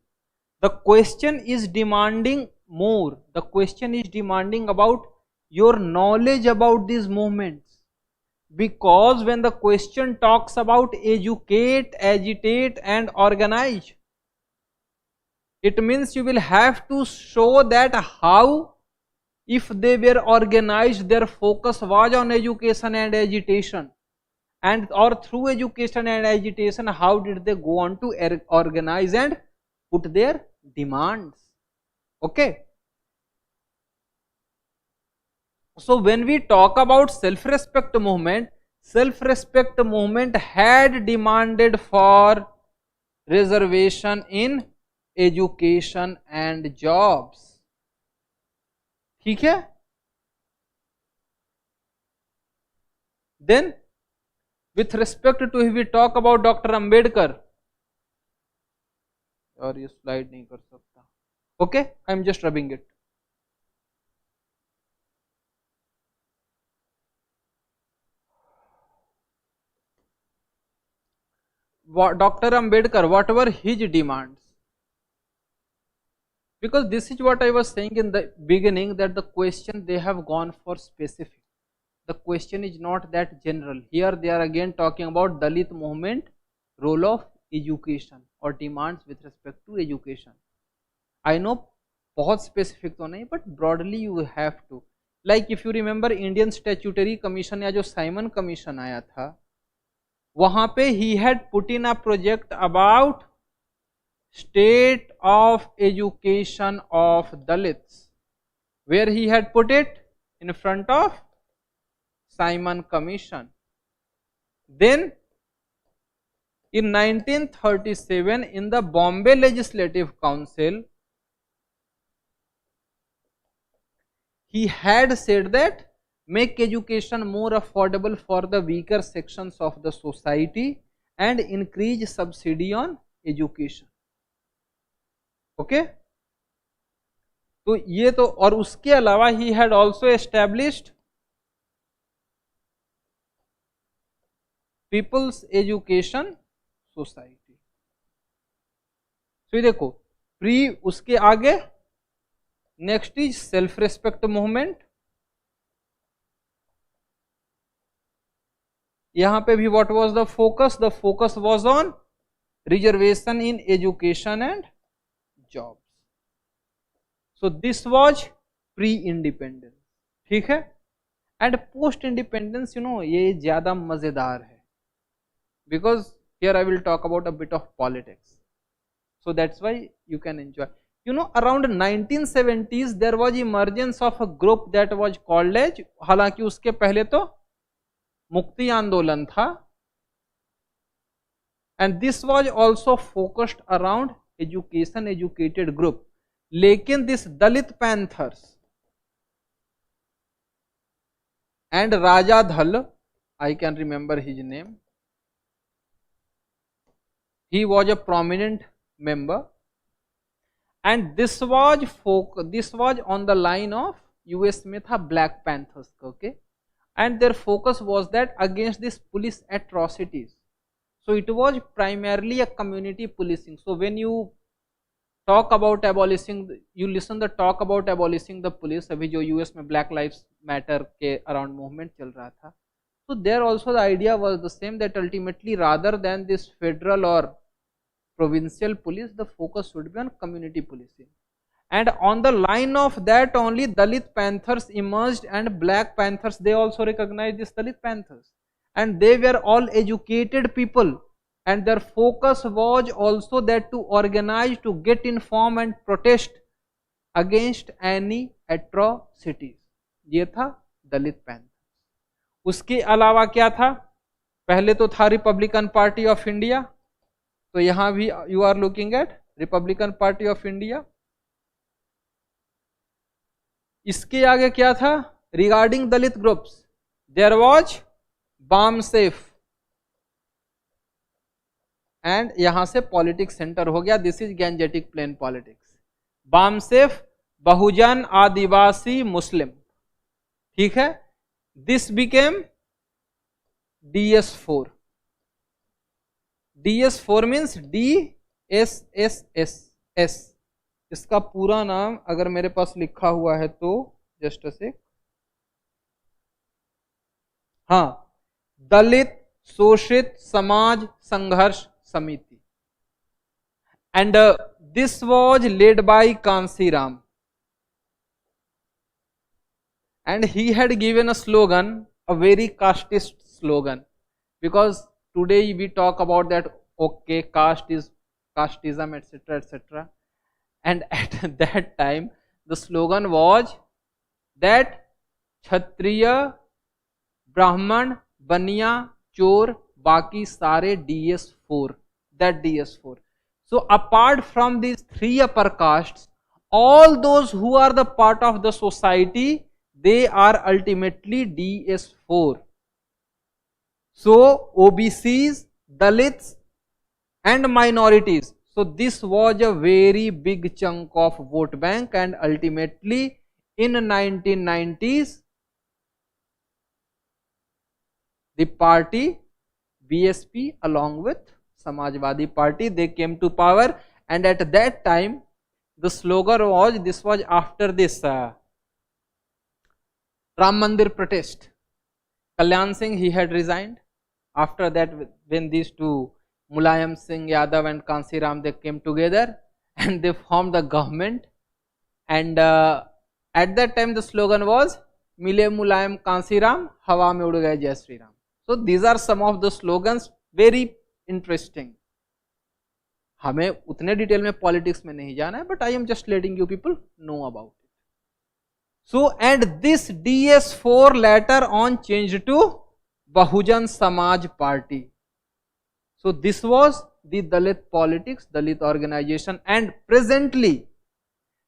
The question is demanding more. The question is demanding about your knowledge about these movements. Because when the question talks about educate, agitate and organize, It means you will have to show that how, if they were organized, their focus was on education and agitation, and or through education and agitation, how did they go on to organize and put their demands. Okay. So when we talk about self-respect movement had demanded for reservation in education and jobs. ठीक है. Then with respect to, if we talk about Dr. Ambedkar, और ये slide नहीं कर सकता. Okay, I am just rubbing it. Dr. Ambedkar, what were his demands? Because this is what I was saying in the beginning, that the question they have gone for specific. The question is not that general. Here they are again talking about Dalit movement, role of education or demands with respect to education. I know बहुत specific तो नहीं, but broadly you have to. Like if you remember Indian Statutory Commission या जो Simon Commission आया था, वहाँ पे he had put in a project about state of education of Dalits, where he had put it in front of Simon Commission. Then in 1937 in the Bombay Legislative Council, he had said that make education more affordable for the weaker sections of the society and increase subsidy on education. Okay? तो ये तो, और उसके अलावा he had also established People's Education Society. तो ये देखो pre, उसके आगे next is self respect movement. यहां पे भी what was the focus was on reservation in education and jobs. So this was pre independence. ठीक है. And post independence, you know, ये ज्यादा मजेदार है, because here I will talk about a bit of politics, so that's why you can enjoy. You know, around 1970s there was emergence of a group that was called as, हालांकि उसके पहले तो मुक्ति आंदोलन था, and this was also focused around education, educated group. लेकिन this Dalit Panthers and Raja Dhal, I can remember his name, he was a prominent member, and this was on the line of US में था Black Panthers. Okay, and their focus was that against this police atrocities. So it was primarily a community policing. So when you talk about abolishing, you listen the talk about abolishing the police, अभी जो US में Black Lives Matter के around movement चल रहा था, so there also the idea was the same, that ultimately rather than this federal or provincial police, the focus should be on community policing. And on the line of that only Dalit Panthers emerged, and Black Panthers, they also recognized this Dalit Panthers, and they were all educated people, and their focus was also that to organize, to get informed and protest against any atrocities. ये था दलित panthers. उसके अलावा क्या था? पहले तो था Republican Party of India, तो यहां भी you are looking at Republican Party of India. इसके आगे क्या था? Regarding Dalit groups there was BAMCEF, and यहां से पॉलिटिक्स सेंटर हो गया. This is Gangetic plain politics. BAMCEF, Bahujan, Adivasi, Muslim. ठीक है. This became DS4. DS4 means DSSS. इसका पूरा नाम अगर मेरे पास लिखा हुआ है तो जस्ट से, हाँ, दलित शोषित समाज संघर्ष समिति. and this was led by Kansiram, and he had given a slogan, a very casteist slogan, because today we talk about that, okay, caste is casteism, etc., etc., and at that time the slogan was that Kshatriya, Brahman, Baniya, Chor, Baki Sare DS4, that DS4. So apart from these three upper castes, all those who are the part of the society, they are ultimately DS4. So OBCs, Dalits and minorities. So this was a very big chunk of vote bank, and ultimately in 1990s the party BSP along with Samajwadi Party, they came to power, and at that time the slogan was, this was after this Ram Mandir protest. Kalyan Singh, he had resigned. After that, when these two, Mulayam Singh Yadav and Kansiram, they came together and they formed the government, and at that time the slogan was Mile Mulayam Kansiram, Hawa mein ud gaye Jai Shri Ram. So these are some of the slogans, very interesting. हमें उतने detail में politics में नहीं जाना है, but I am just letting you people know about it. So, and this DS4 later on changed to Bahujan Samaj Party. So this was the Dalit politics, Dalit organization, and presently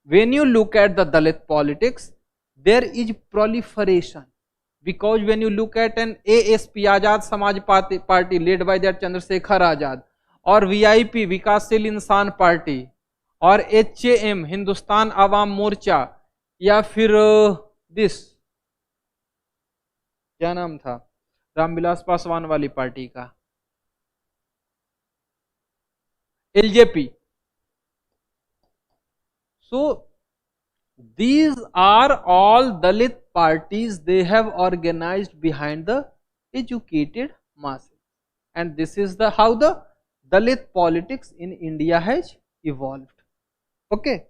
when you look at the Dalit politics, there is proliferation, because when you look at an ASP, Azad Samaj Party led by that Chandrasekhar Azad, or VIP, Vikasil Insan Party, or HAM, Hindustan Awam Morcha, या फिर this क्या नाम था रामविलास पासवान वाली party का, LJP. So these are all Dalit parties, they have organized behind the educated masses, and this is the how the Dalit politics in India has evolved. Okay.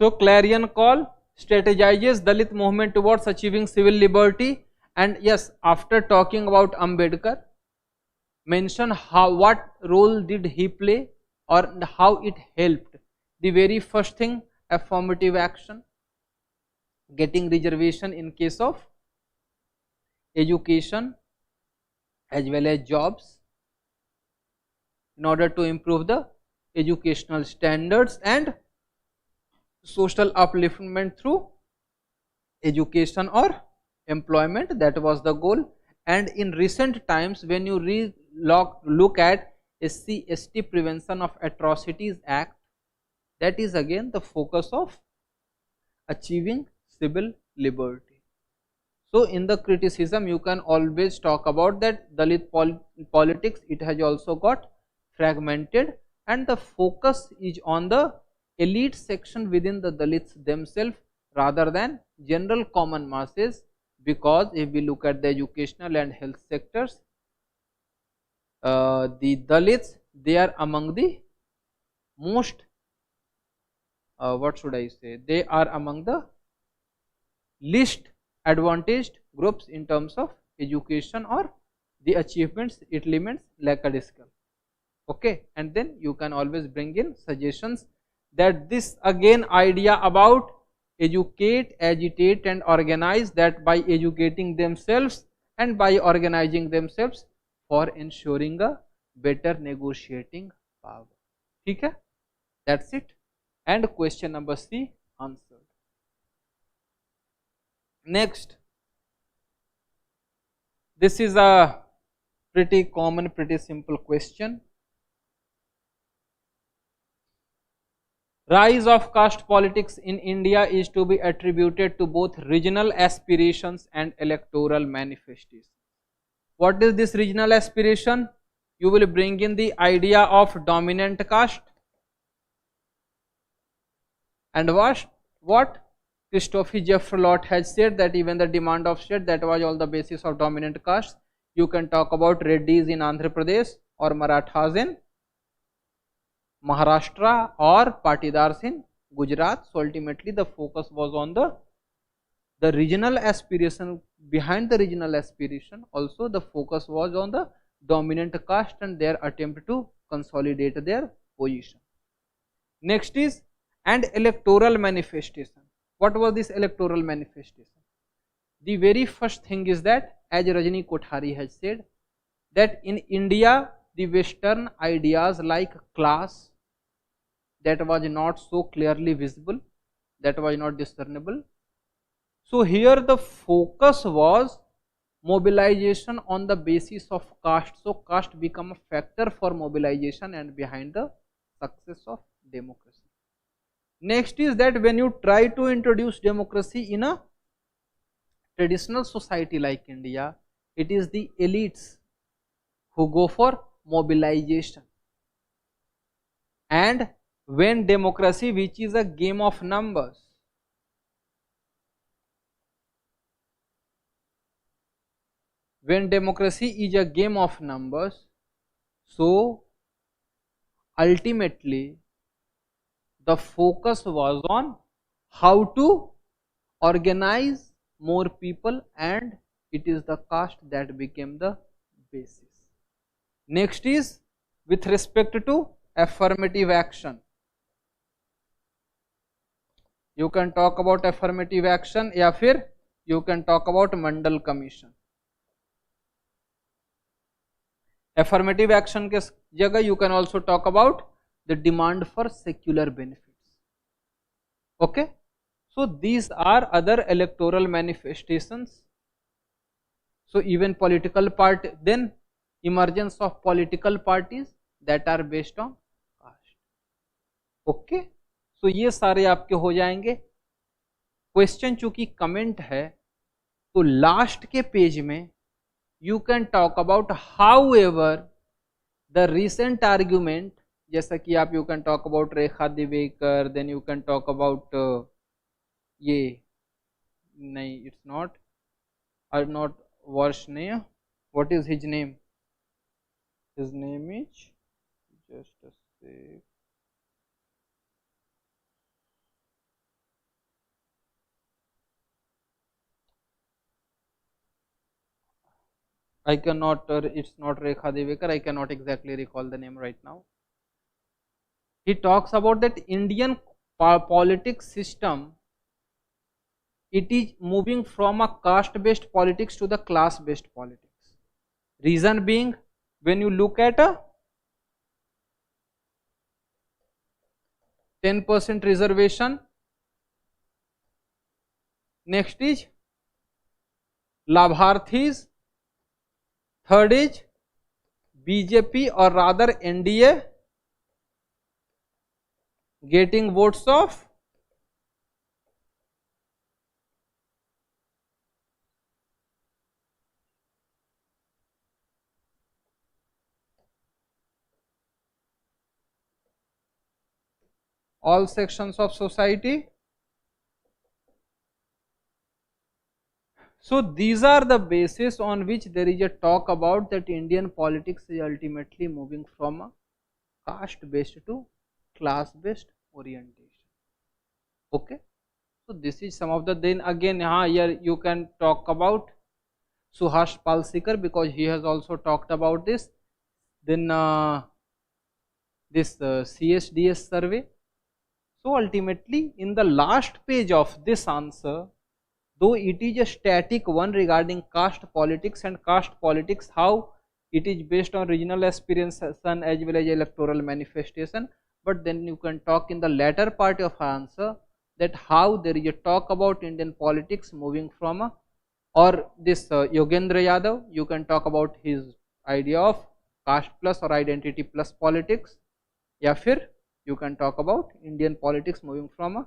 So clarion call strategizes Dalit movement towards achieving civil liberty, and yes, after talking about Ambedkar, mention how, what role did he play or how it helped. The very first thing, affirmative action, getting reservation in case of education as well as jobs, in order to improve the educational standards and social upliftment through education or employment. That was the goal. And in recent times, when you look at SC/ST Prevention of Atrocities Act, that is again the focus of achieving civil liberty. So in the criticism, you can always talk about that Dalit politics, it has also got fragmented, and the focus is on the elite section within the Dalits themselves rather than general common masses, because if we look at the educational and health sectors, the Dalits, they are among the most what should I say, they are among the least advantaged groups in terms of education or the achievements it limits lackadaisical. Okay, and then you can always bring in suggestions that this again idea about educate, agitate and organize, that by educating themselves and by organizing themselves for ensuring a better negotiating power. ठीक है, that's it. And question number C answered. Next, this is a pretty common, pretty simple question. Rise of caste politics in India is to be attributed to both regional aspirations and electoral manifestations. What is this regional aspiration? You will bring in the idea of dominant caste, and what Christophe Jeffrelot has said, that even the demand of state, that was all the basis of dominant caste. you can talk about Reddys in Andhra Pradesh or Marathas in Maharashtra or Patidars in Gujarat. So ultimately the focus was on the regional aspiration. Behind the regional aspiration also the focus was on the dominant caste and their attempt to consolidate their position. Next is and electoral manifestation. What was this electoral manifestation? The very first thing is that, as Rajni Kothari has said, that in India the Western ideas like class, that was not so clearly visible, that was not discernible. So here the focus was mobilization on the basis of caste. So caste become a factor for mobilization and behind the success of democracy. Next is that when you try to introduce democracy in a traditional society like India, it is the elites who go for mobilization. And when democracy, which is a game of numbers, when democracy is a game of numbers, so ultimately the focus was on how to organize more people, and it is the caste that became the basis. Next is with respect to affirmative action. You can talk about affirmative action या फिर you can talk about Mandal Commission. Affirmative action के जगह you can also talk about the demand for secular benefits. Okay, so these are other electoral manifestations. So even political party, then emergence of political parties that are based on caste. Okay, so ये सारे आपके हो जाएंगे. Question चूंकि comment है तो last के page में you can talk about however the recent argument, जैसा कि आप you can talk about Rekha Diwekar, then you can talk about ये नहीं, it's not Varshney. What is his name? His name is, just a sec. I cannot, it's not Rekha Devekar, I cannot exactly recall the name right now. He talks about that Indian politics system, it is moving from a caste based politics to the class based politics. Reason being, when you look at a 10% reservation, next is Labharthis, third is BJP or rather NDA getting votes of all sections of society. So these are the basis on which there is a talk about that Indian politics is ultimately moving from a caste based to class based orientation. Okay, so this is some of the, then again here you can talk about Suhash Palsikar because he has also talked about this. Then this CSDS survey. So ultimately in the last page of this answer, though it is a static one regarding caste politics and caste politics, how it is based on regional aspiration as well as electoral manifestation, but then you can talk in the latter part of answer that how there is a talk about Indian politics moving from a, or this Yogendra Yadav, you can talk about his idea of caste plus or identity plus politics, या फिर you can talk about Indian politics moving from a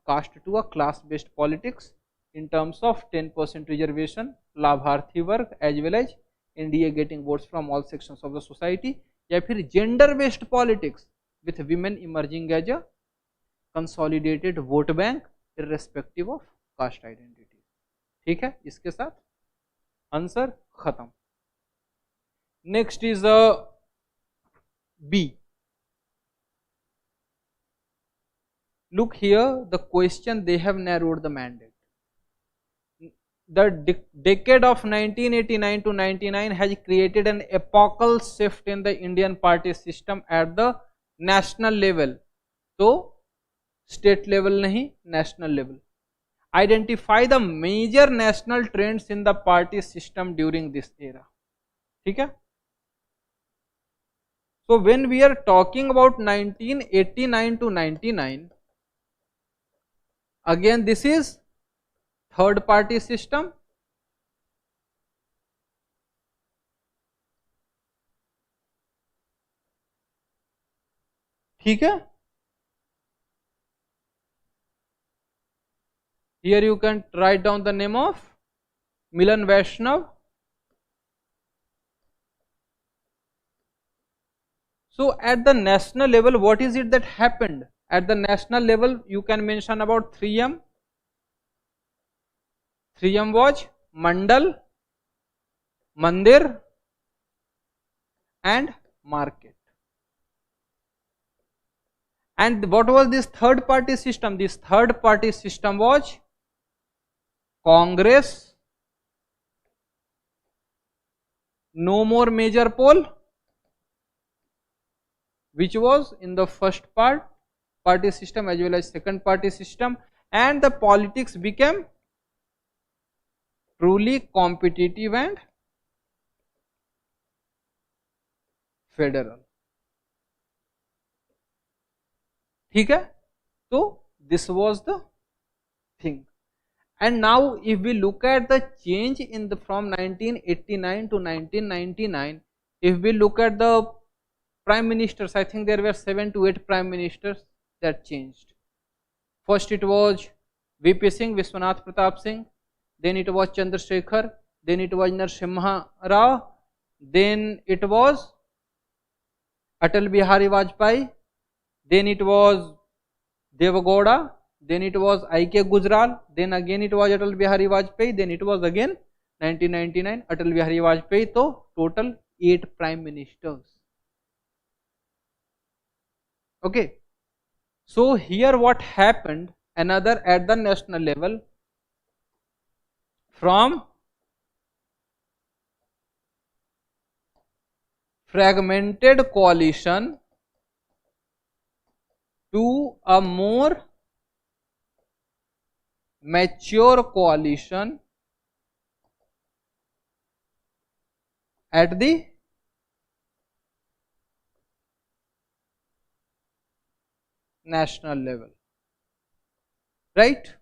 caste to a class based politics in terms of 10% reservation, Labharthi work as well as NDA getting votes from all sections of the society, या फिर gender based politics with women emerging as a consolidated vote bank irrespective of caste identity. ठीक है, इसके साथ answer खत्म. Next is B. Look here, the question, they have narrowed the mandate. The decade of 1989 to 99 has created an epochal shift in the Indian party system at the national level. So, state level nahi, national level. Identify the major national trends in the party system during this era. ठीक है? So, when we are talking about 1989 to 99, again this is third party system. ठीक है? Here you can write down the name of Milan Vaishnav. So at the national level, what is it that happened? At the national level, you can mention about 3M. 3M was Mandal, Mandir and Market. And what was this third party system? This third party system was Congress, no more major poll, which was in the first party system as well as second party system, and the politics became truly competitive and federal. ठीक है? So this was the thing. And now if we look at the change in the from 1989 to 1999, if we look at the prime ministers, I think there were 7 to 8 prime ministers that changed. First it was VP Singh, Vishwanath Pratap Singh, then it was Chandrasekhar, then it was Narasimha Rao, then it was Atal Bihari Vajpayee, then it was Devagowda, then it was 𝐂𝐿 Gujral, then again it was Atal Bihari Vajpayee, then it was again 1999 Atal Bihari Vajpayee. So total 8 prime ministers. Okay. So here what happened, another at the national level, from fragmented coalition to a more mature coalition at the national level, right?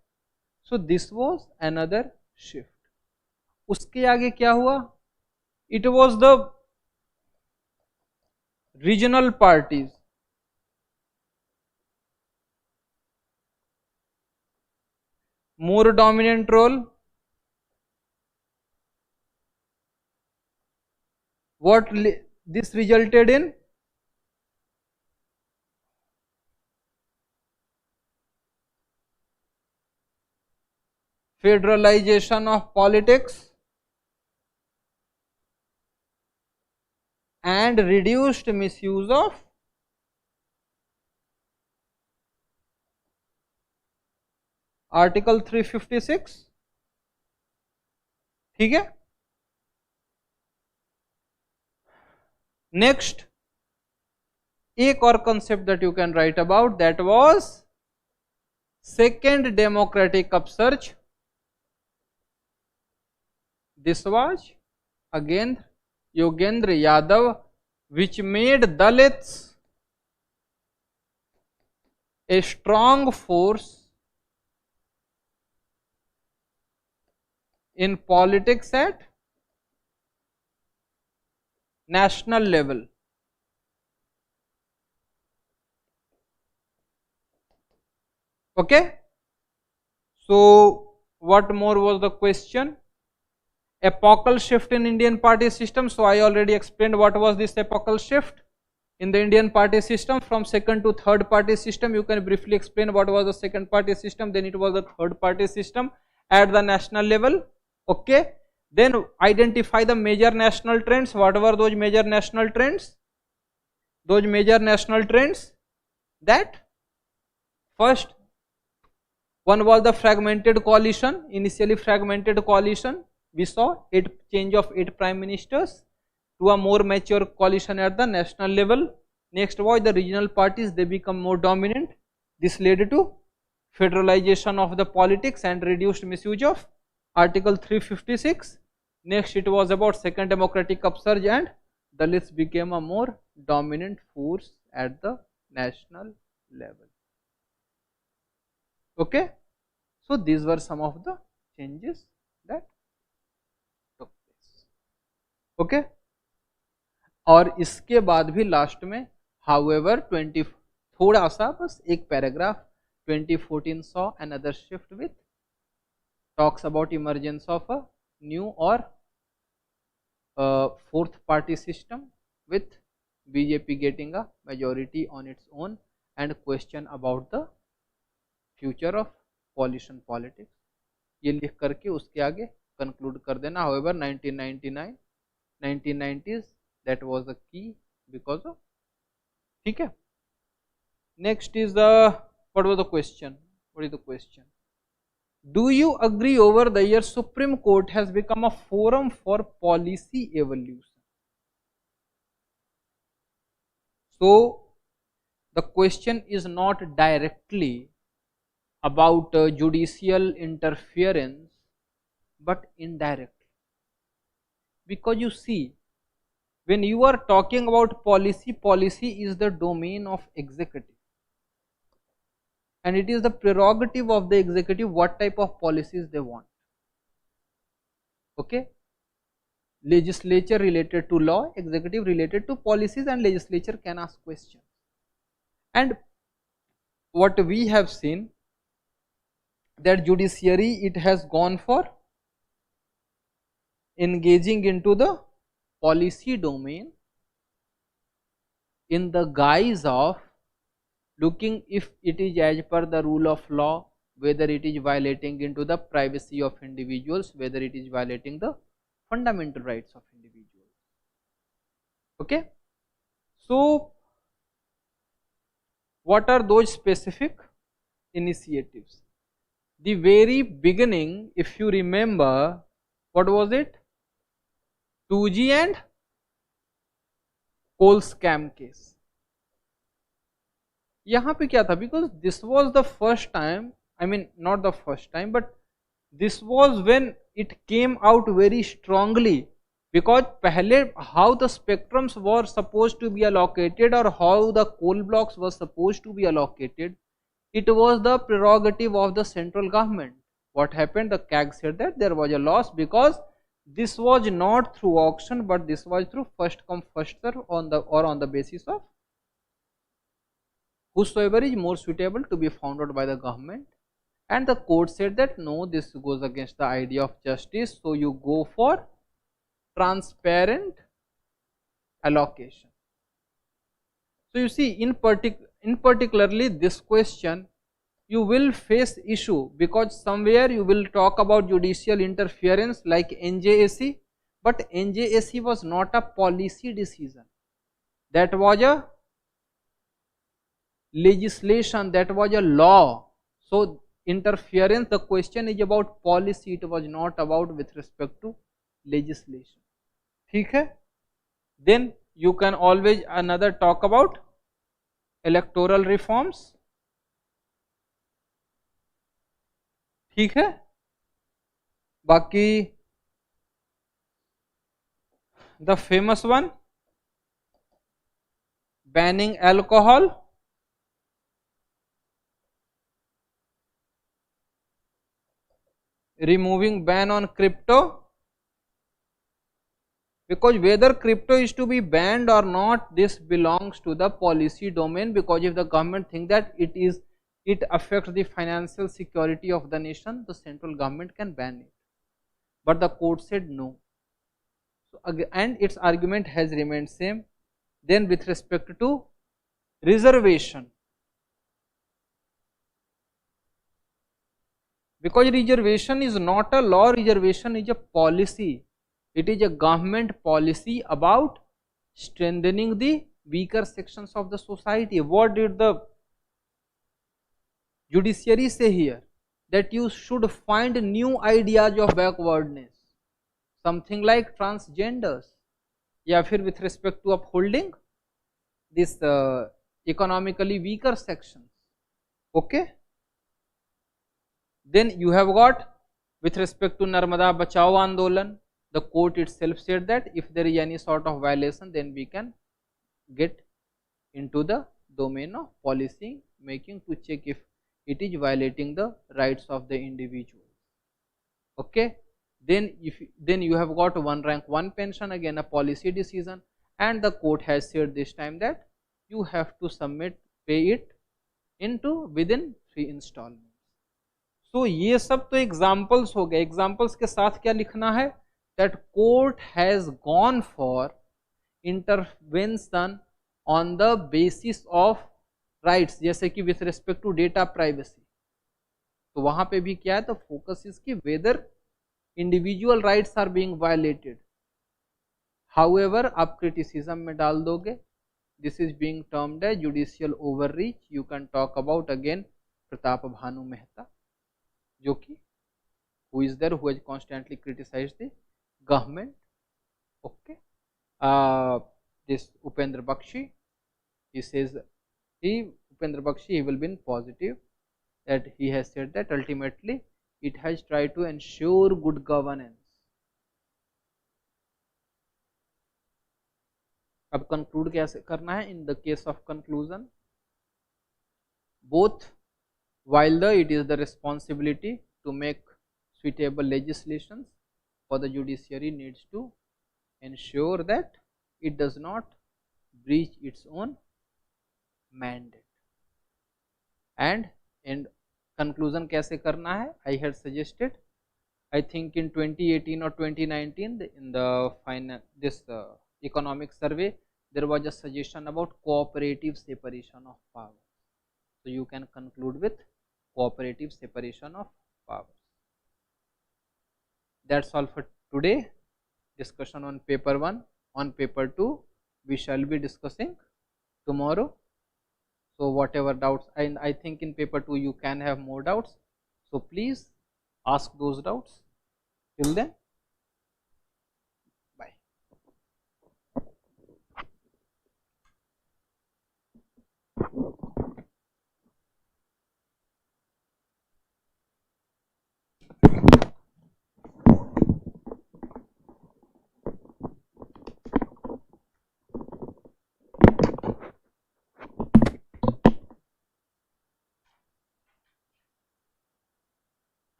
So this was another shift. उसके आगे क्या हुआ? It was the regional parties. More dominant role. What this resulted in? Federalization of politics and reduced misuse of Article 356. ठीक है? Next, एक और concept that you can write about, that was second democratic upsurge. This was again Yogendra Yadav, which made Dalits a strong force in politics at national level. Okay. So what more was the question? Epochal shift in Indian party system. So I already explained what was this epochal shift in the Indian party system from second to third party system. You can briefly explain what was the second party system, then it was the third party system at the national level. Okay. Then identify the major national trends. What were those major national trends? Those major national trends, that first one was the fragmented coalition, initially fragmented coalition. We saw change of 8 prime ministers to a more mature coalition at the national level. Next was the regional parties, they become more dominant. This led to federalization of the politics and reduced misuse of Article 356. Next it was about second democratic upsurge and Dalits became a more dominant force at the national level. Okay, so these were some of the changes that took place. Okay, और इसके बाद भी last में however 20 थोड़ा सा बस एक paragraph 2014 saw another shift with talks about emergence of a new or fourth party system with BJP getting a majority on its own and question about the future of coalition politics. ये लिख करके उसके आगे conclude कर देना. However 1999 1990s that was the key because of, ठीक है. Next is the, what was the question? What is the question? Do you agree over the years Supreme Court has become a forum for policy evolution? So the question is not directly about judicial interference but indirectly, because you see when you are talking about policy, policy is the domain of executive and it is the prerogative of the executive what type of policies they want. Okay, legislature related to law, executive related to policies, and legislature can ask questions. And what we have seen that judiciary, it has gone for engaging into the policy domain in the guise of looking if it is as per the rule of law, whether it is violating into the privacy of individuals, whether it is violating the fundamental rights of individuals. Okay, so what are those specific initiatives? The very beginning, if you remember, what was it? 2G and coal scam case. यहाँ पे क्या था? Because this was the first time, I mean not the first time, but this was when it came out very strongly. Because पहले how the spectrums were supposed to be allocated or how the coal blocks were supposed to be allocated, it was the prerogative of the central government. What happened? The CAG said that there was a loss because this was not through auction, but this was through first come first serve on the basis of whosoever is more suitable to be found out by the government. And the court said that no, this goes against the idea of justice, so you go for transparent allocation. So you see, in particularly this question, you will face issue because somewhere you will talk about judicial interference like NJAC, but NJAC was not a policy decision. That was a legislation, that was a law. So interference, the question is about policy, it was not about with respect to legislation. ठीक है? Then you can always another talk about electoral reforms. ठीक है? बाकी the famous one, banning alcohol, removing ban on crypto, because whether crypto is to be banned or not, this belongs to the policy domain, because if the government think that it affects the financial security of the nation, the central government can ban it, but the court said no. So, and its argument has remained same. Then with respect to reservation, Because reservation is not a law, reservation is a policy. It is a government policy about strengthening the weaker sections of the society. What did the judiciary say here? That you should find new ideas of backwardness, something like transgenders, या फिर with respect to upholding this economically weaker sections. Okay. Then you have got with respect to Narmada Bachao Andolan, the court itself said that if there is any sort of violation, then we can get into the domain of policy making to check if it is violating the rights of the individual. Okay. Then you have got one rank one pension, again a policy decision, and the court has said this time that you have to pay it into within 3 installments. So ये सब तो examples हो गए. Examples के साथ क्या लिखना है? That court has gone for intervention on the basis of rights, जैसे कि with respect to data privacy. तो वहां पे भी क्या है? तो फोकस इसकी whether individual rights are being violated. However, आप criticism में डाल दोगे, this is being termed as judicial overreach. You can talk about again Pratap Bhanu Mehta, जो कि who is there, who has constantly criticized the government. Okay. This Upendra Bakshi, he says Upendra Bakshi, he will be positive that he has said that ultimately it has tried to ensure good governance. अब conclude कैसे करना है? In the case of conclusion, both while it is the responsibility to make suitable legislations, for the judiciary needs to ensure that it does not breach its own mandate. And conclusion कैसे करना है? I had suggested, I think in 2018 or 2019 in the this economic survey, there was a suggestion about cooperative separation of powers. So you can conclude with cooperative separation of powers. That's all for today. Discussion on paper 1. On paper 2 we shall be discussing tomorrow. So whatever doubts, and I think in paper 2 you can have more doubts, so please ask those doubts. Till then, bye.